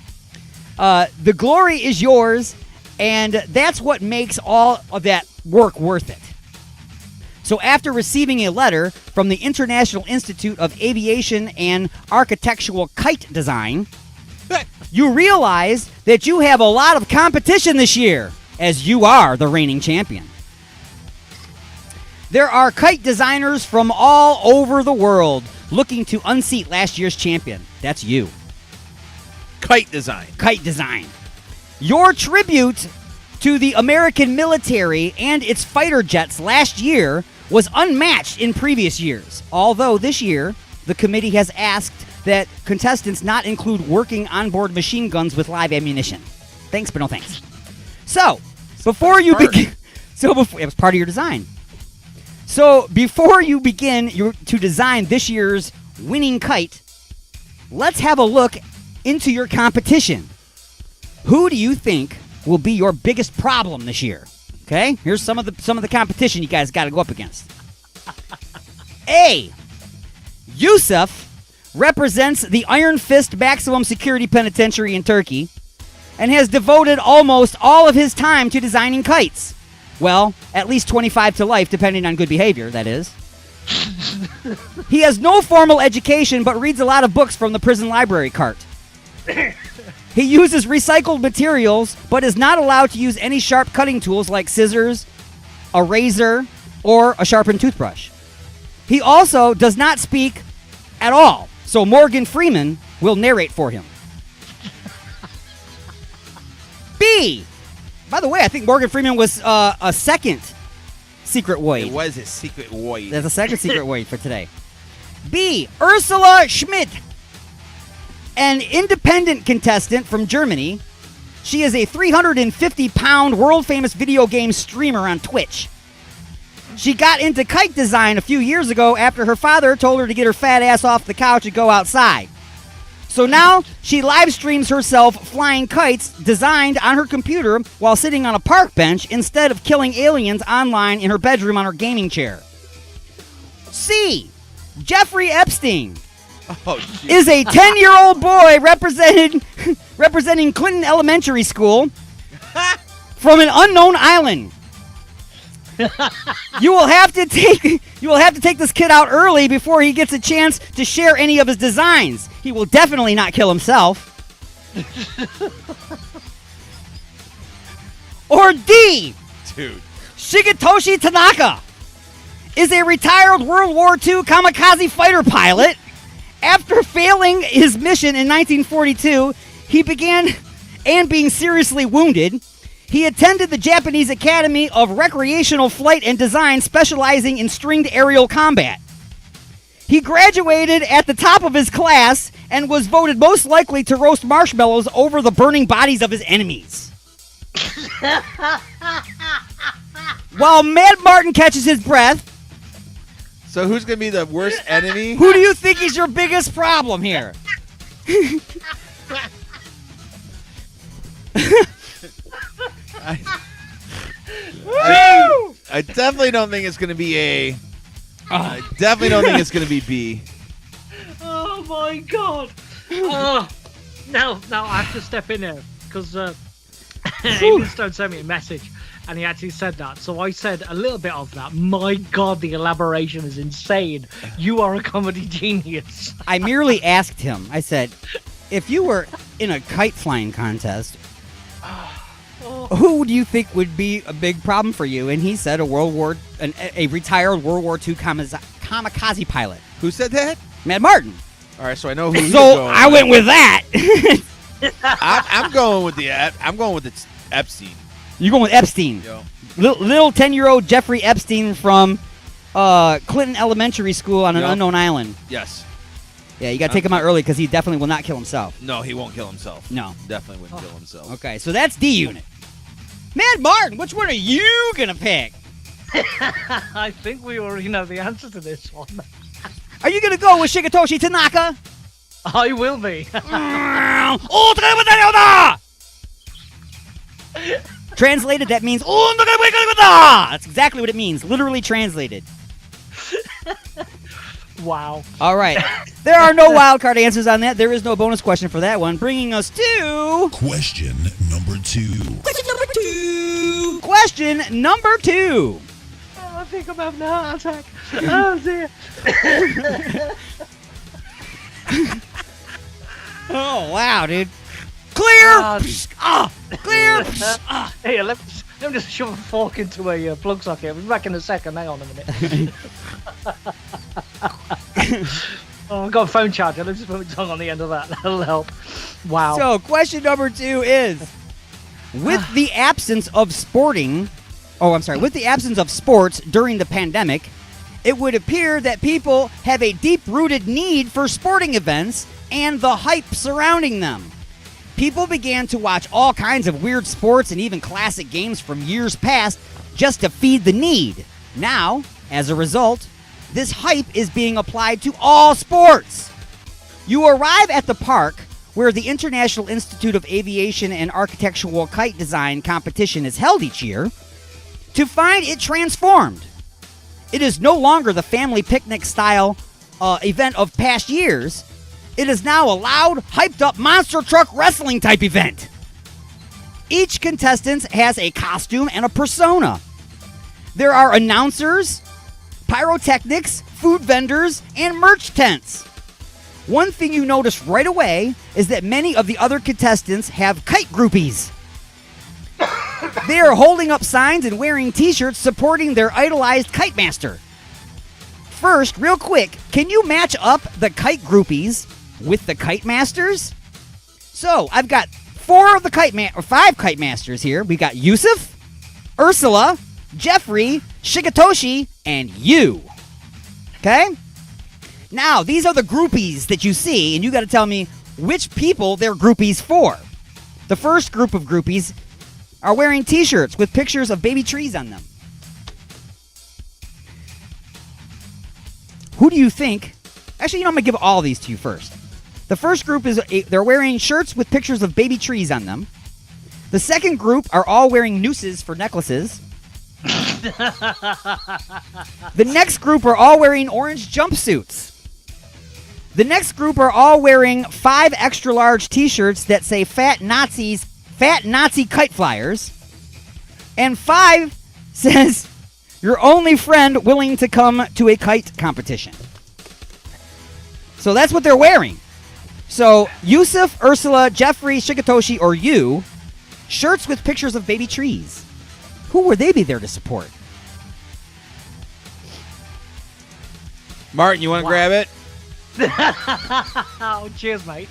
The glory is yours, and that's what makes all of that work worth it. So after receiving a letter from the International Institute of Aviation and Architectural Kite Design, you realize that you have a lot of competition this year, as you are the reigning champion. There are kite designers from all over the world looking to unseat last year's champion. That's you. Kite design. Kite design. Your tribute to the American military and its fighter jets last year was unmatched in previous years, although this year the committee has asked that contestants not include working onboard machine guns with live ammunition. Thanks, but no thanks. So, before you begin... it was part of your design. So, before you begin to design this year's winning kite, let's have a look into your competition. Who do you think will be your biggest problem this year? Okay, here's some of the competition you guys got to go up against. A. Yusuf represents the Iron Fist Maximum Security Penitentiary in Turkey and has devoted almost all of his time to designing kites. Well, at least 25 to life, depending on good behavior, that is. He has no formal education, but reads a lot of books from the prison library cart. He uses recycled materials, but is not allowed to use any sharp cutting tools like scissors, a razor, or a sharpened toothbrush. He also does not speak at all, so Morgan Freeman will narrate for him. B. By the way, I think Morgan Freeman was a second secret Void. It was a secret Void. There's a second secret Void for today. B. Ursula Schmidt, an independent contestant from Germany. She is a 350-pound world-famous video game streamer on Twitch. She got into kite design a few years ago after her father told her to get her fat ass off the couch and go outside. So now she live streams herself flying kites designed on her computer while sitting on a park bench instead of killing aliens online in her bedroom on her gaming chair. C. Jeffrey Epstein is a 10-year-old boy representing Clinton Elementary School from an unknown island. You will have to take this kid out early before he gets a chance to share any of his designs. He will definitely not kill himself. Or D. Dude. Shigetoshi Tanaka is a retired World War II kamikaze fighter pilot. After failing his mission in 1942, he began and being seriously wounded. He attended the Japanese Academy of Recreational Flight and Design, specializing in stringed aerial combat. He graduated at the top of his class and was voted most likely to roast marshmallows over the burning bodies of his enemies. While Mad Martin catches his breath... So who's going to be the worst enemy? Who do you think is your biggest problem here? I definitely don't think it's going to be A. I definitely don't think it's going to be B. Oh my god! Now I have to step in here because Amy Stone sent me a message and he actually said that. So I said a little bit of that. My god, the elaboration is insane. You are a comedy genius. I merely asked him. I said, if you were in a kite flying contest, who do you think would be a big problem for you? And he said a retired World War II kamikaze pilot. Who said that? Mad Martin. All right, so I know who. So I went with that. I'm going with the Epstein. You're going with Epstein. Yo. Little 10-year-old Jeffrey Epstein from Clinton Elementary School on an unknown island. Yes. Yeah, you got to take him out early because he definitely will not kill himself. No, he won't kill himself. No. Definitely wouldn't kill himself. Okay, so that's D unit. Mad Martin, which one are you going to pick? I think we already know the answer to this one. Are you going to go with Shigetoshi Tanaka? I will be. Translated, that means that's exactly what it means. Literally translated. Wow. All right. There are no wild card answers on that. There is no bonus question for that one. Bringing us to... Question number 2. Question number 2. Oh, I think I'm having a heart attack. Oh, dear. Oh, wow, dude. Clear! Clear! Here, let me just shove a fork into a plug socket. I'll be back in a second. Hang on a minute. I've got a phone charger. Let's just put my tongue on the end of that. That'll help. Wow. So, question number 2 is, with the absence of sports during the pandemic, it would appear that people have a deep-rooted need for sporting events and the hype surrounding them. People began to watch all kinds of weird sports and even classic games from years past just to feed the need. Now, as a result, this hype is being applied to all sports. You arrive at the park where the International Institute of Aviation and Architectural Kite Design competition is held each year to find it transformed. It is no longer the family picnic style event of past years. It is now a loud, hyped-up monster truck wrestling type event. Each contestant has a costume and a persona. There are announcers, pyrotechnics, food vendors, and merch tents. One thing you notice right away is that many of the other contestants have kite groupies. They are holding up signs and wearing t-shirts supporting their idolized kite master. First, real quick, can you match up the kite groupies with the kite masters? So, I've got 5 kite masters here. We've got Yusuf, Ursula, Jeffrey, Shigetoshi, and you. Okay? Now, these are the groupies that you see, and you got to tell me which people they're groupies for. The first group of groupies are wearing t-shirts with pictures of baby trees on them. Who do you think? Actually, I'm going to give all these to you first. The first group is they're wearing shirts with pictures of baby trees on them. The second group are all wearing nooses for necklaces. The next group are all wearing orange jumpsuits. The next group are all wearing 5 extra large t-shirts that say Fat Nazi Kite Flyers. And 5 says your only friend willing to come to a kite competition. So that's what they're wearing. So Yusuf, Ursula, Jeffrey, Shigetoshi, or you, shirts with pictures of baby trees. Who would they be there to support? Martin, you want to grab it? Oh, cheers, mate.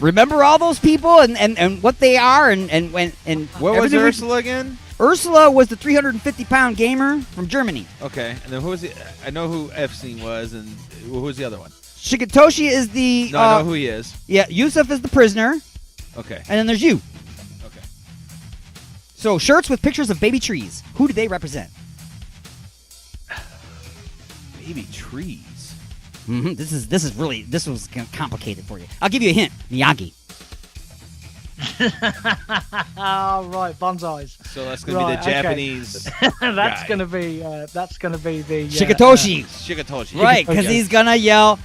Remember all those people and what they are and what was Ursula again? Ursula was the 350-pound gamer from Germany. Okay, and then who was it? I know who Epstein was, and who was the other one? Shigetoshi is the... No, I know who he is. Yeah, Yusuf is the prisoner. Okay. And then there's you. Okay. So, shirts with pictures of baby trees. Who do they represent? Baby trees. Mm-hmm. This was complicated for you. I'll give you a hint. Miyagi. Oh, right, bonsais. So that's gonna be the Japanese. That's gonna be the Shigetoshi. Shigetoshi. Right, because he's gonna yell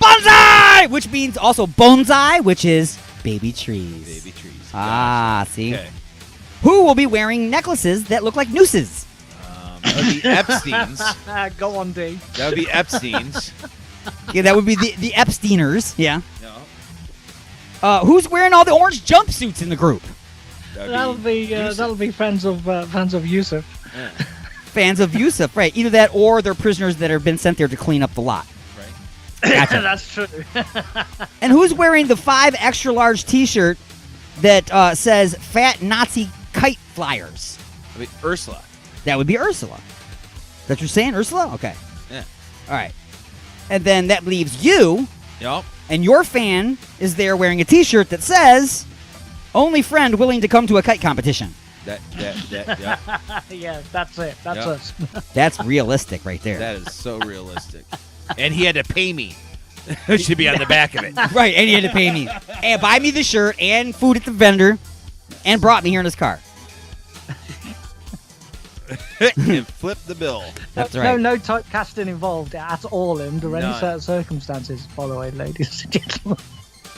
bonsai, which means also bonsai, which is baby trees. Baby trees. Ah, see. Okay. Who will be wearing necklaces that look like nooses? That would be Epstein's. Go on, D. That would be Epstein's. Yeah, that would be the Epsteiners. Yeah. No. Who's wearing all the orange jumpsuits in the group? That'll be fans of Yusuf. Yeah. Fans of Yusuf, right? Either that or they're prisoners that have been sent there to clean up the lot. Right. Gotcha. That's true. And who's wearing the 5 extra large T-shirt that says "Fat Nazi Kite Flyers"? I mean Ursula. That would be Ursula. That's what you're saying, Ursula? Okay. Yeah. All right. And then that leaves you. Yep. And your fan is there wearing a T-shirt that says, "Only friend willing to come to a kite competition." Yeah. Yeah, that's it. That's us. That's realistic right there. That is so realistic. And he had to pay me. It should be on the back of it. Right, and he had to pay me. And buy me the shirt and food at the vendor and brought me here in his car. And flip the bill. That's right. No typecasting involved at all under any set of circumstances, by the way, ladies and gentlemen.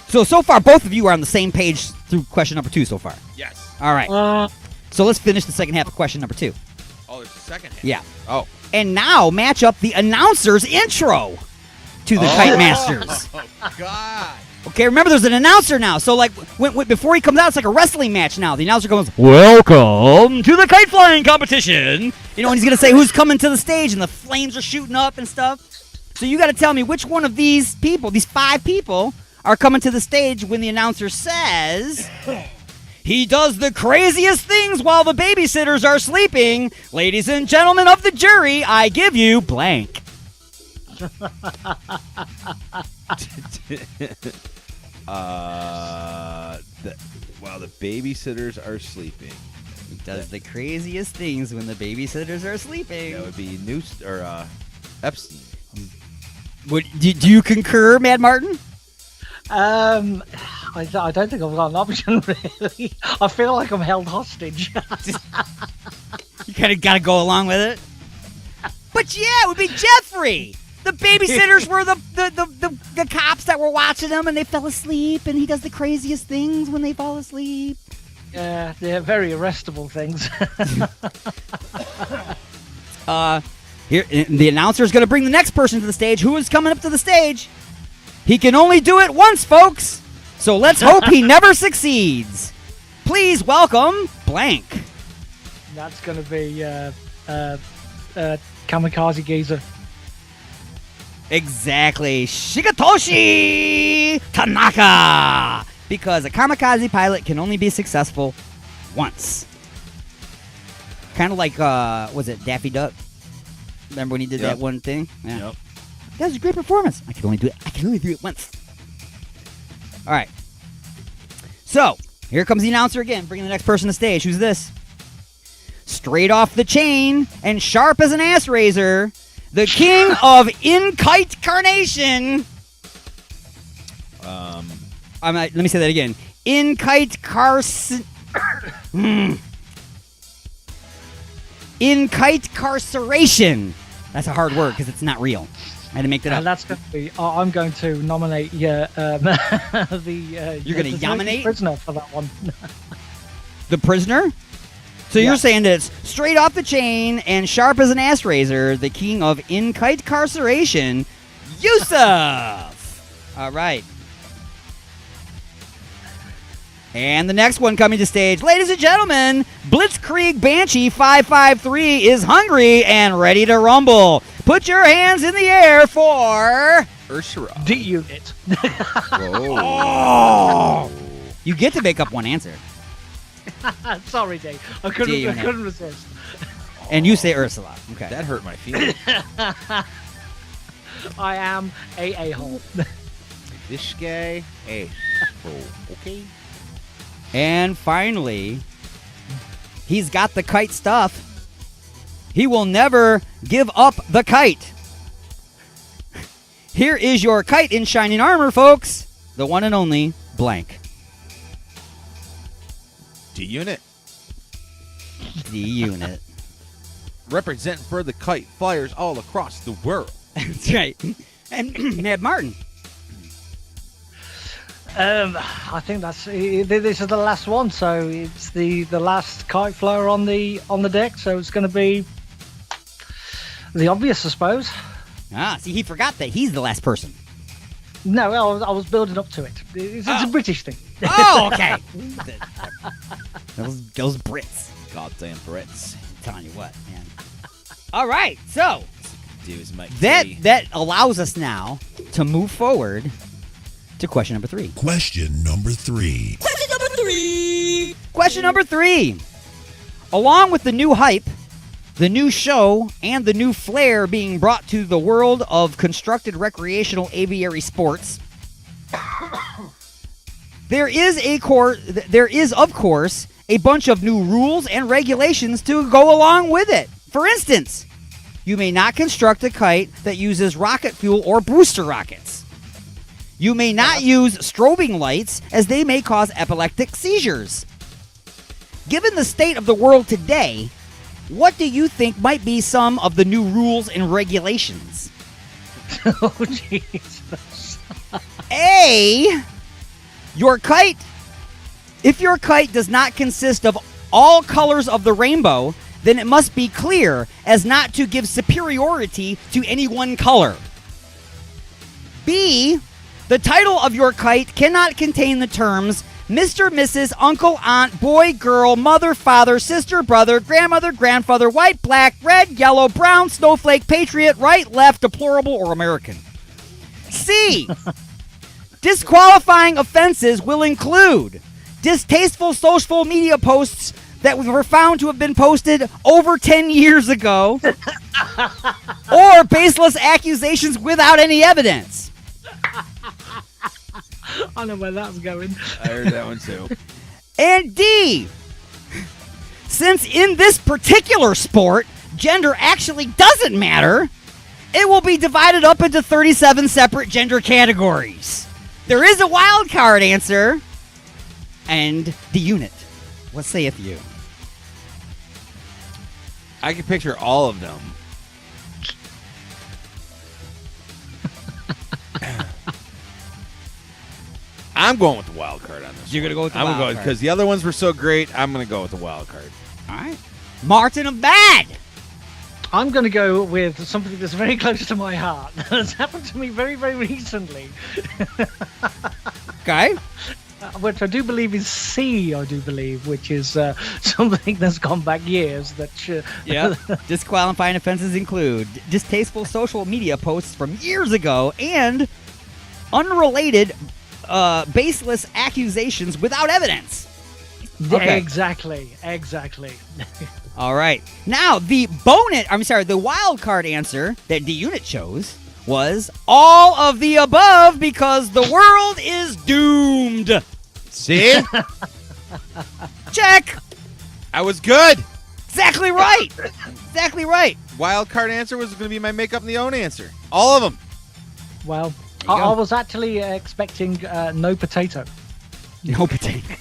So far, both of you are on the same page through question number 2 so far. Yes. All right. So let's finish the second half of question number 2. Oh, there's a second half. Yeah. Oh. And now match up the announcer's intro to the Kite Masters. Oh, God. Okay, remember there's an announcer now. So like before he comes out, it's like a wrestling match now. The announcer goes, "Welcome to the kite flying competition." You know, and he's going to say who's coming to the stage and the flames are shooting up and stuff. So you got to tell me which one of these people, these 5 people, are coming to the stage when the announcer says, "He does the craziest things while the babysitters are sleeping. Ladies and gentlemen of the jury, I give you blank." While the babysitters are sleeping. He does the craziest things when the babysitters are sleeping. That would be Epstein. Do you concur, Mad Martin? I don't think I've got an option, really. I feel like I'm held hostage. You kind of got to go along with it. But yeah, it would be Jeffrey. The babysitters were the cops that were watching him, and they fell asleep, and he does the craziest things when they fall asleep. Yeah, they're very arrestable things. Here, the announcer is going to bring the next person to the stage. Who is coming up to the stage? He can only do it once, folks. So let's hope he never succeeds. Please welcome Blank. That's going to be Kamikaze Geezer. Exactly. Shigetoshi Tanaka. Because a kamikaze pilot can only be successful once. Kind of like, was it Daffy Duck? Remember when he did that one thing? Yeah. Yep. That was a great performance. I can only do it once. All right. So, here comes the announcer again, bringing the next person to stage. Who's this? Straight off the chain and sharp as an ass razor, the king of in-kite carnation. Let me say that again. In-kite in-kite carceration. That's a hard word because it's not real. I had to make that up. That's going to be. I'm going to nominate You're going to nominate prisoner for that one. The prisoner. So you're saying that it's straight off the chain and sharp as an ass razor, the king of in-kite carceration, Yusuf. All right. And the next one coming to stage, ladies and gentlemen, Blitzkrieg Banshee 553 is hungry and ready to rumble. Put your hands in the air for Ursula. D-Unit. Oh. You get to make up one answer. Sorry, Dave. I couldn't resist. And you say Ursula. Okay. That hurt my feelings. I am a a-hole. This guy, okay. And finally, he's got the kite stuff. He will never give up the kite. Here is your kite in shining armor, folks. The one and only Blank. D-Unit. D-Unit. Representing for the kite flyers all across the world. That's right. And Mad Martin. I think this is the last one, so it's the last kite flyer on the deck, so it's going to be the obvious, I suppose. See, he forgot that he's the last person. No, I was building up to it. It's a British thing. Oh, okay. those Brits. Goddamn Brits. I'm telling you what, man. All right, so that allows us now to move forward to question number 3. Question number 3. Question number 3. Along with the new hype, the new show, and the new flair being brought to the world of constructed recreational aviary sports, there is, of course, a bunch of new rules and regulations to go along with it. For instance, you may not construct a kite that uses rocket fuel or booster rockets. You may not use strobing lights, as they may cause epileptic seizures. Given the state of the world today, what do you think might be some of the new rules and regulations? Oh, Jesus. A, if your kite does not consist of all colors of the rainbow, then it must be clear as not to give superiority to any one color. B, the title of your kite cannot contain the terms Mr., Mrs., Uncle, Aunt, Boy, Girl, Mother, Father, Sister, Brother, Grandmother, Grandfather, White, Black, Red, Yellow, Brown, Snowflake, Patriot, Right, Left, Deplorable, or American. C, disqualifying offenses will include distasteful social media posts that were found to have been posted over 10 years ago or baseless accusations without any evidence. I know where that's going. I heard that one too. And D, since in this particular sport, gender actually doesn't matter, it will be divided up into 37 separate gender categories. There is a wild card answer, and the unit. What saith you? I can picture all of them. I'm going with the wild card on this. You're going to go with the wild card? Because the other ones were so great, I'm going to go with the wild card. All right. Martin of Bad. I'm going to go with something that's very close to my heart. That's happened to me very, very recently. Okay. Which I do believe is C, which is something that's gone back years. Yeah. Disqualifying offenses include distasteful social media posts from years ago and unrelated, baseless accusations without evidence. Okay. Exactly. All right. Now, the wild card answer that the unit chose was all of the above because the world is doomed. See? Check. I was good. Exactly right. Exactly right. Wild card answer was going to be my make up the own answer. All of them. Well, I was actually expecting no potato. No potato.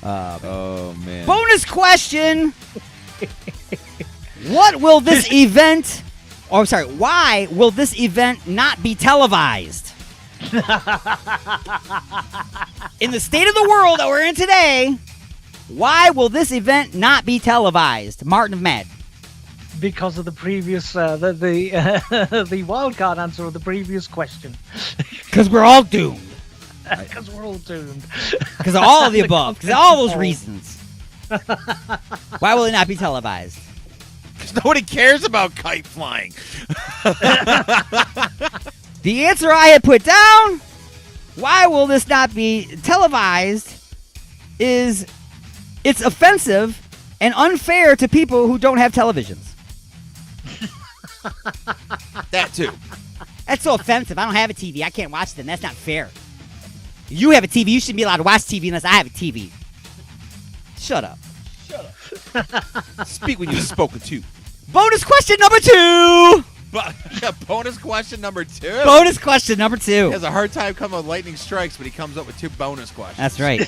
Oh, man. Bonus question. What will this event, why will this event not be televised? In the state of the world that we're in today, why will this event not be televised? Martin of Mad. Because of the previous, the wild card answer of the previous question. Because we're all doomed. Because we're all doomed. Because of all of the above. Because of all those reasons. Why will it not be televised? Because nobody cares about kite flying. The answer I had put down, why will this not be televised, is it's offensive and unfair to people who don't have televisions. That too. That's so offensive. I don't have a TV. I can't watch them. That's not fair. You have a TV. You shouldn't be allowed to watch TV unless I have a TV. Shut up. Speak when you're spoken to. Bonus question number 2. Bonus question number 2. Bonus question number 2. He has a hard time coming with lightning strikes, but he comes up with 2 bonus questions. That's right.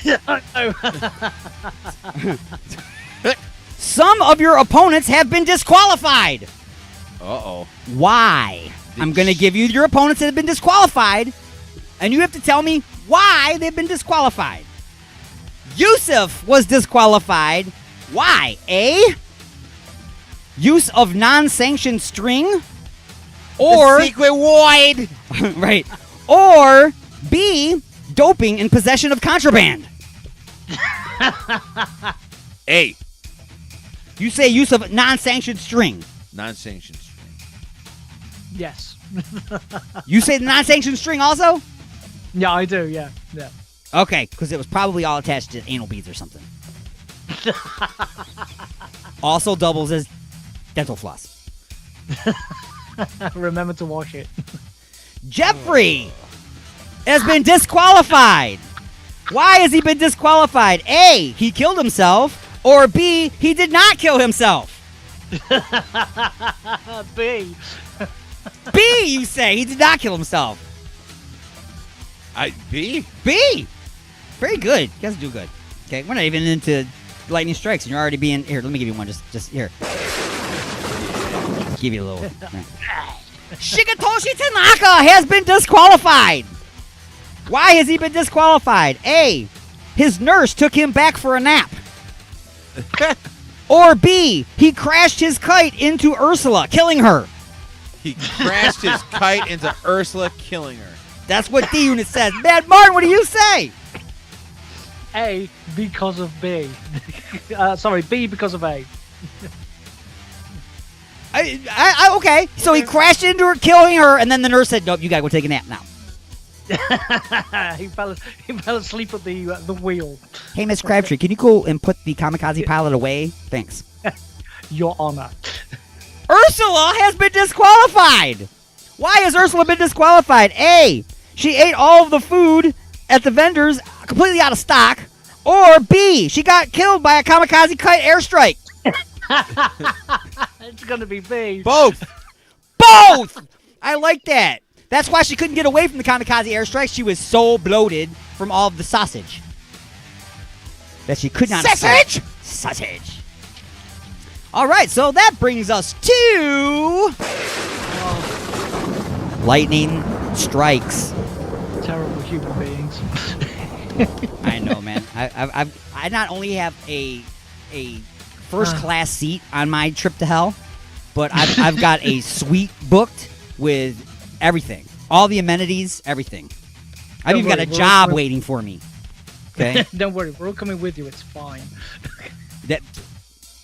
Some of your opponents have been disqualified. Uh-oh. Why? I'm going to give you your opponents that have been disqualified, and you have to tell me why they've been disqualified. Yusuf was disqualified. Why? A, use of non-sanctioned string, or the secret void. Right. Or B, doping in possession of contraband. A. You say use of non-sanctioned string. Non-sanctioned string. Yes. You say the non-sanctioned string also? Yeah, I do. Yeah. Okay, because it was probably all attached to anal beads or something. Also doubles as dental floss. Remember to wash it. Jeffrey has been disqualified. Why has he been disqualified? A, he killed himself, or B, he did not kill himself. B. B, you say. He did not kill himself. B? B. Very good. You guys do good. Okay, we're not even into lightning strikes, and you're already being... Here, let me give you one. Just here. Give you a little... Shigetoshi Tanaka has been disqualified. Why has he been disqualified? A, his nurse took him back for a nap. Or B, he crashed his kite into Ursula, killing her. He crashed his kite into Ursula, killing her. That's what D Unit says. Mad Martin, what do you say? A, because of B. Sorry, B because of A. Okay, so he crashed into her, killing her, and then the nurse said, nope, you gotta go take a nap now. he fell asleep at the wheel. Hey, Miss Crabtree, can you go and put the kamikaze pilot away? Thanks. Your Honor. Ursula has been disqualified. Why has Ursula been disqualified? A, she ate all of the food at the vendors completely out of stock. Or B, she got killed by a kamikaze kite airstrike. It's going to be B. Both. Both! I like that. That's why she couldn't get away from the kamikaze airstrike. She was so bloated from all of the sausage that she could not escape. Sausage! All right, so that brings us to lightning strikes. Terrible human beings. I know, man. I not only have a first class seat on my trip to hell, but I've got a suite booked with everything, all the amenities, everything. I've even got a job waiting for me. Okay. Don't worry, we're all coming with you. It's fine. That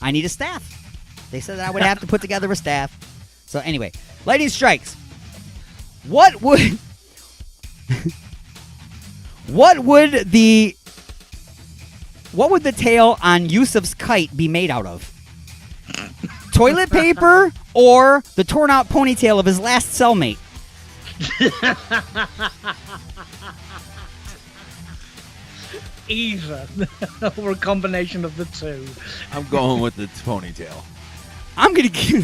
I need a staff. They said that I would have to put together a staff. So anyway, lightning strikes. What would the tail on Yusuf's kite be made out of? Toilet paper or the torn out ponytail of his last cellmate? Either. Or a combination of the two. I'm going with the ponytail. I'm going to give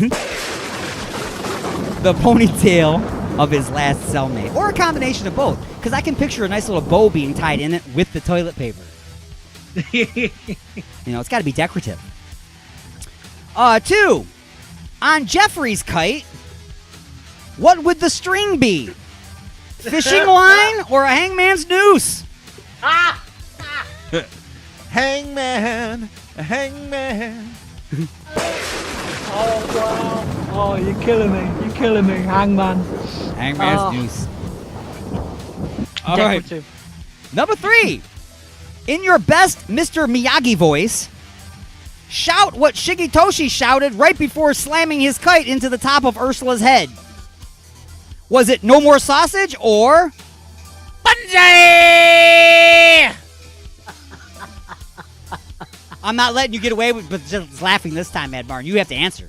the ponytail of his last cellmate. Or a combination of both. Because I can picture a nice little bow being tied in it with the toilet paper. You know, it's got to be decorative. 2. On Jeffrey's kite, what would the string be? Fishing line or a hangman's noose? Hangman. Oh, wow. Oh, you're killing me. Hangman. Hangman's noose. All right. Number 3. In your best Mr. Miyagi voice, shout what Shigetoshi shouted right before slamming his kite into the top of Ursula's head. Was it no more sausage or Banzai? I'm not letting you get away with just laughing this time, Mad Martin. You have to answer.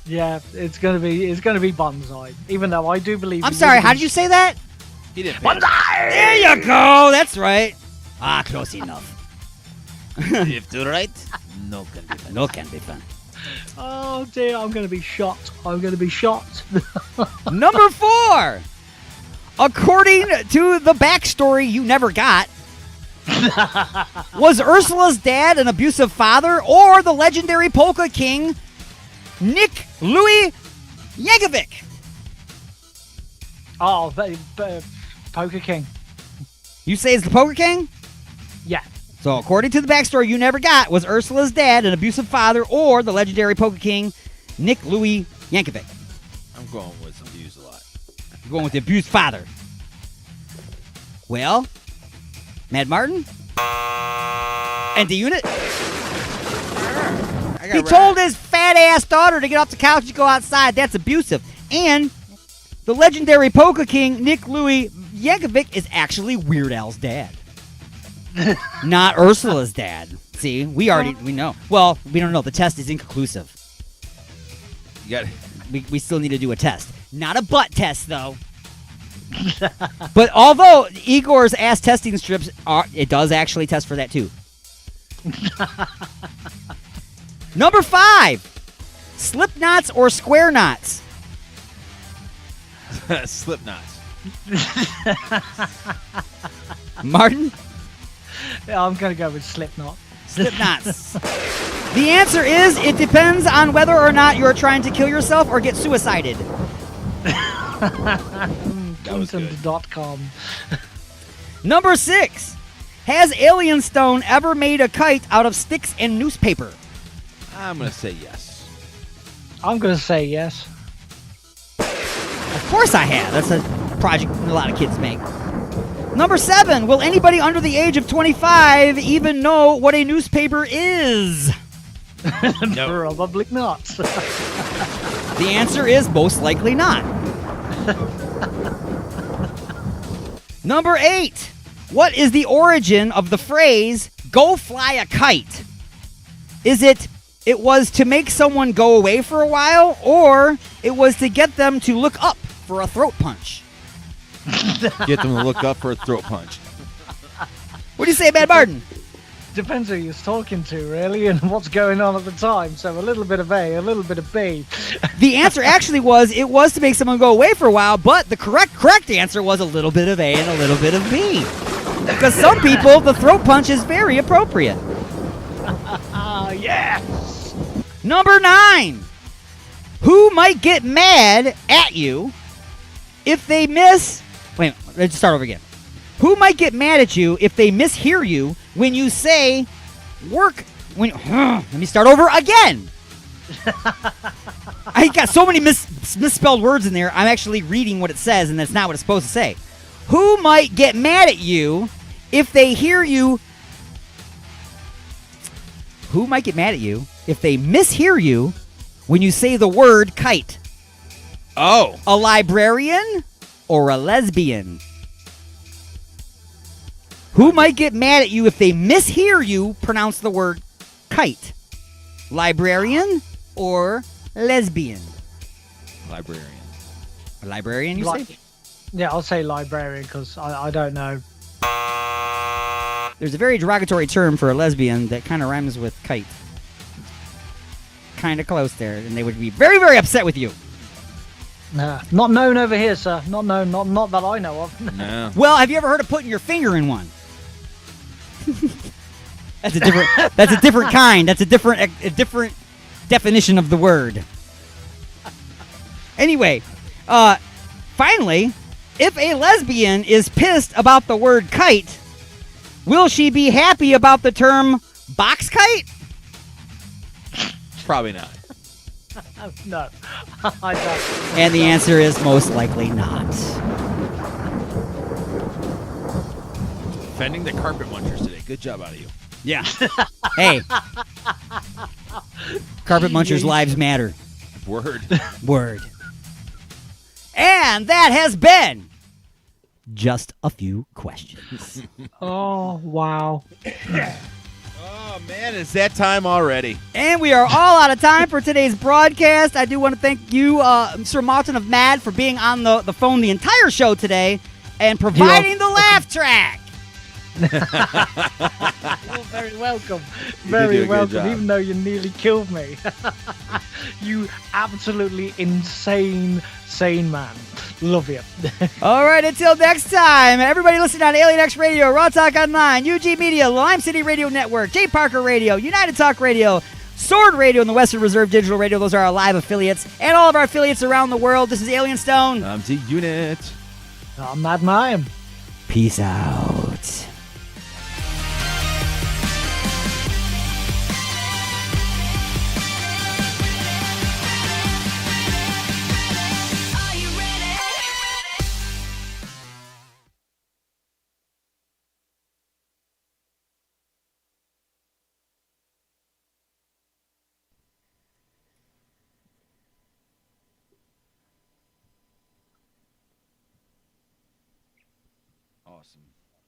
Yeah, it's gonna be bonsai. Even though I do believe. I'm sorry. How did you say that? He didn't. Bonsai. There you go. That's right. Close enough. If to right, no can be fun. No can be fun. Oh dear, I'm gonna be shot. Number 4. According to the backstory you never got, was Ursula's dad an abusive father or the legendary polka king Nick Louis Yankovic? Oh, Poker King. You say it's the Poker King? Yeah. So according to the backstory you never got, was Ursula's dad an abusive father or the legendary Poker King Nick Louis Yankovic? I'm going with abused a lot. You're going with the abused father. Well, Mad Martin? And the unit? He told his fat-ass daughter to get off the couch and go outside. That's abusive. And the legendary polka king, Nick Louis Yankovic, is actually Weird Al's dad. Not Ursula's dad. See, we know. Well, we don't know. The test is inconclusive. You got. We still need to do a test. Not a butt test, though. But although Igor's ass testing strips it does actually test for that too. Number 5. Slip knots or square knots? Slip knots. Martin? Yeah, I'm gonna go with Slipknot. Slip knots. The answer is it depends on whether or not you're trying to kill yourself or get suicided. Content.com. Number 6. Has Alien Stone ever made a kite out of sticks and newspaper? I'm going to say yes. I'm going to say yes. Of course I have. That's a project a lot of kids make. Number 7. Will anybody under the age of 25 even know what a newspaper is? No. Probably not. The answer is most likely not. Number 8. What is the origin of the phrase, go fly a kite? Is it was to make someone go away for a while, or it was to get them to look up for a throat punch. Get them to look up for a throat punch. What do you say, Bad Barton? Depends who you're talking to, really, and what's going on at the time. So a little bit of A, a little bit of B. The answer actually was it was to make someone go away for a while, but the correct answer was a little bit of A and a little bit of B. Because some people, the throat punch is very appropriate. Yes! Number 9. Who might get mad at you if they miss... Wait, let's start over again. Who might get mad at you if they mishear you when you say work... Let me start over again. I got so many misspelled words in there, I'm actually reading what it says, and that's not what it's supposed to say. Who might get mad at you if they hear you... Who might get mad at you if they mishear you when you say the word kite? Oh. A librarian or a lesbian? Who might get mad at you if they mishear you pronounce the word kite? Librarian or lesbian? Librarian. A librarian, you say? Yeah, I'll say librarian because I don't know. There's a very derogatory term for a lesbian that kind of rhymes with kite. Kind of close there, and they would be very, very upset with you. Nah, not known over here, sir. Not known. Not that I know of. No. Well, have you ever heard of putting your finger in one? That's a different. That's a different kind. That's a different definition of the word. Anyway, finally, if a lesbian is pissed about the word kite, will she be happy about the term box kite? Probably not. No, I don't. And the answer is most likely not. Defending the carpet munchers today. Good job out of you. Yeah. Hey. Carpet munchers' lives matter. Word. Word. And that has been just a few questions. Oh, wow. Oh, man, it's that time already. And we are all out of time for today's broadcast. I do want to thank you, Sir Martin of Mad, for being on the phone the entire show today and providing the laugh track. You're very welcome. You Very did do a good welcome, job. even though you nearly killed me. You absolutely insane man. Love you. All right, until next time, everybody listening on Alien X Radio, Raw Talk Online, UG Media, Lime City Radio Network, J. Parker Radio, United Talk Radio, Sword Radio, and the Western Reserve Digital Radio. Those are our live affiliates, and all of our affiliates around the world. This is Alien Stone. I'm T-Unit. I'm Mad Mayim. Peace out. Awesome.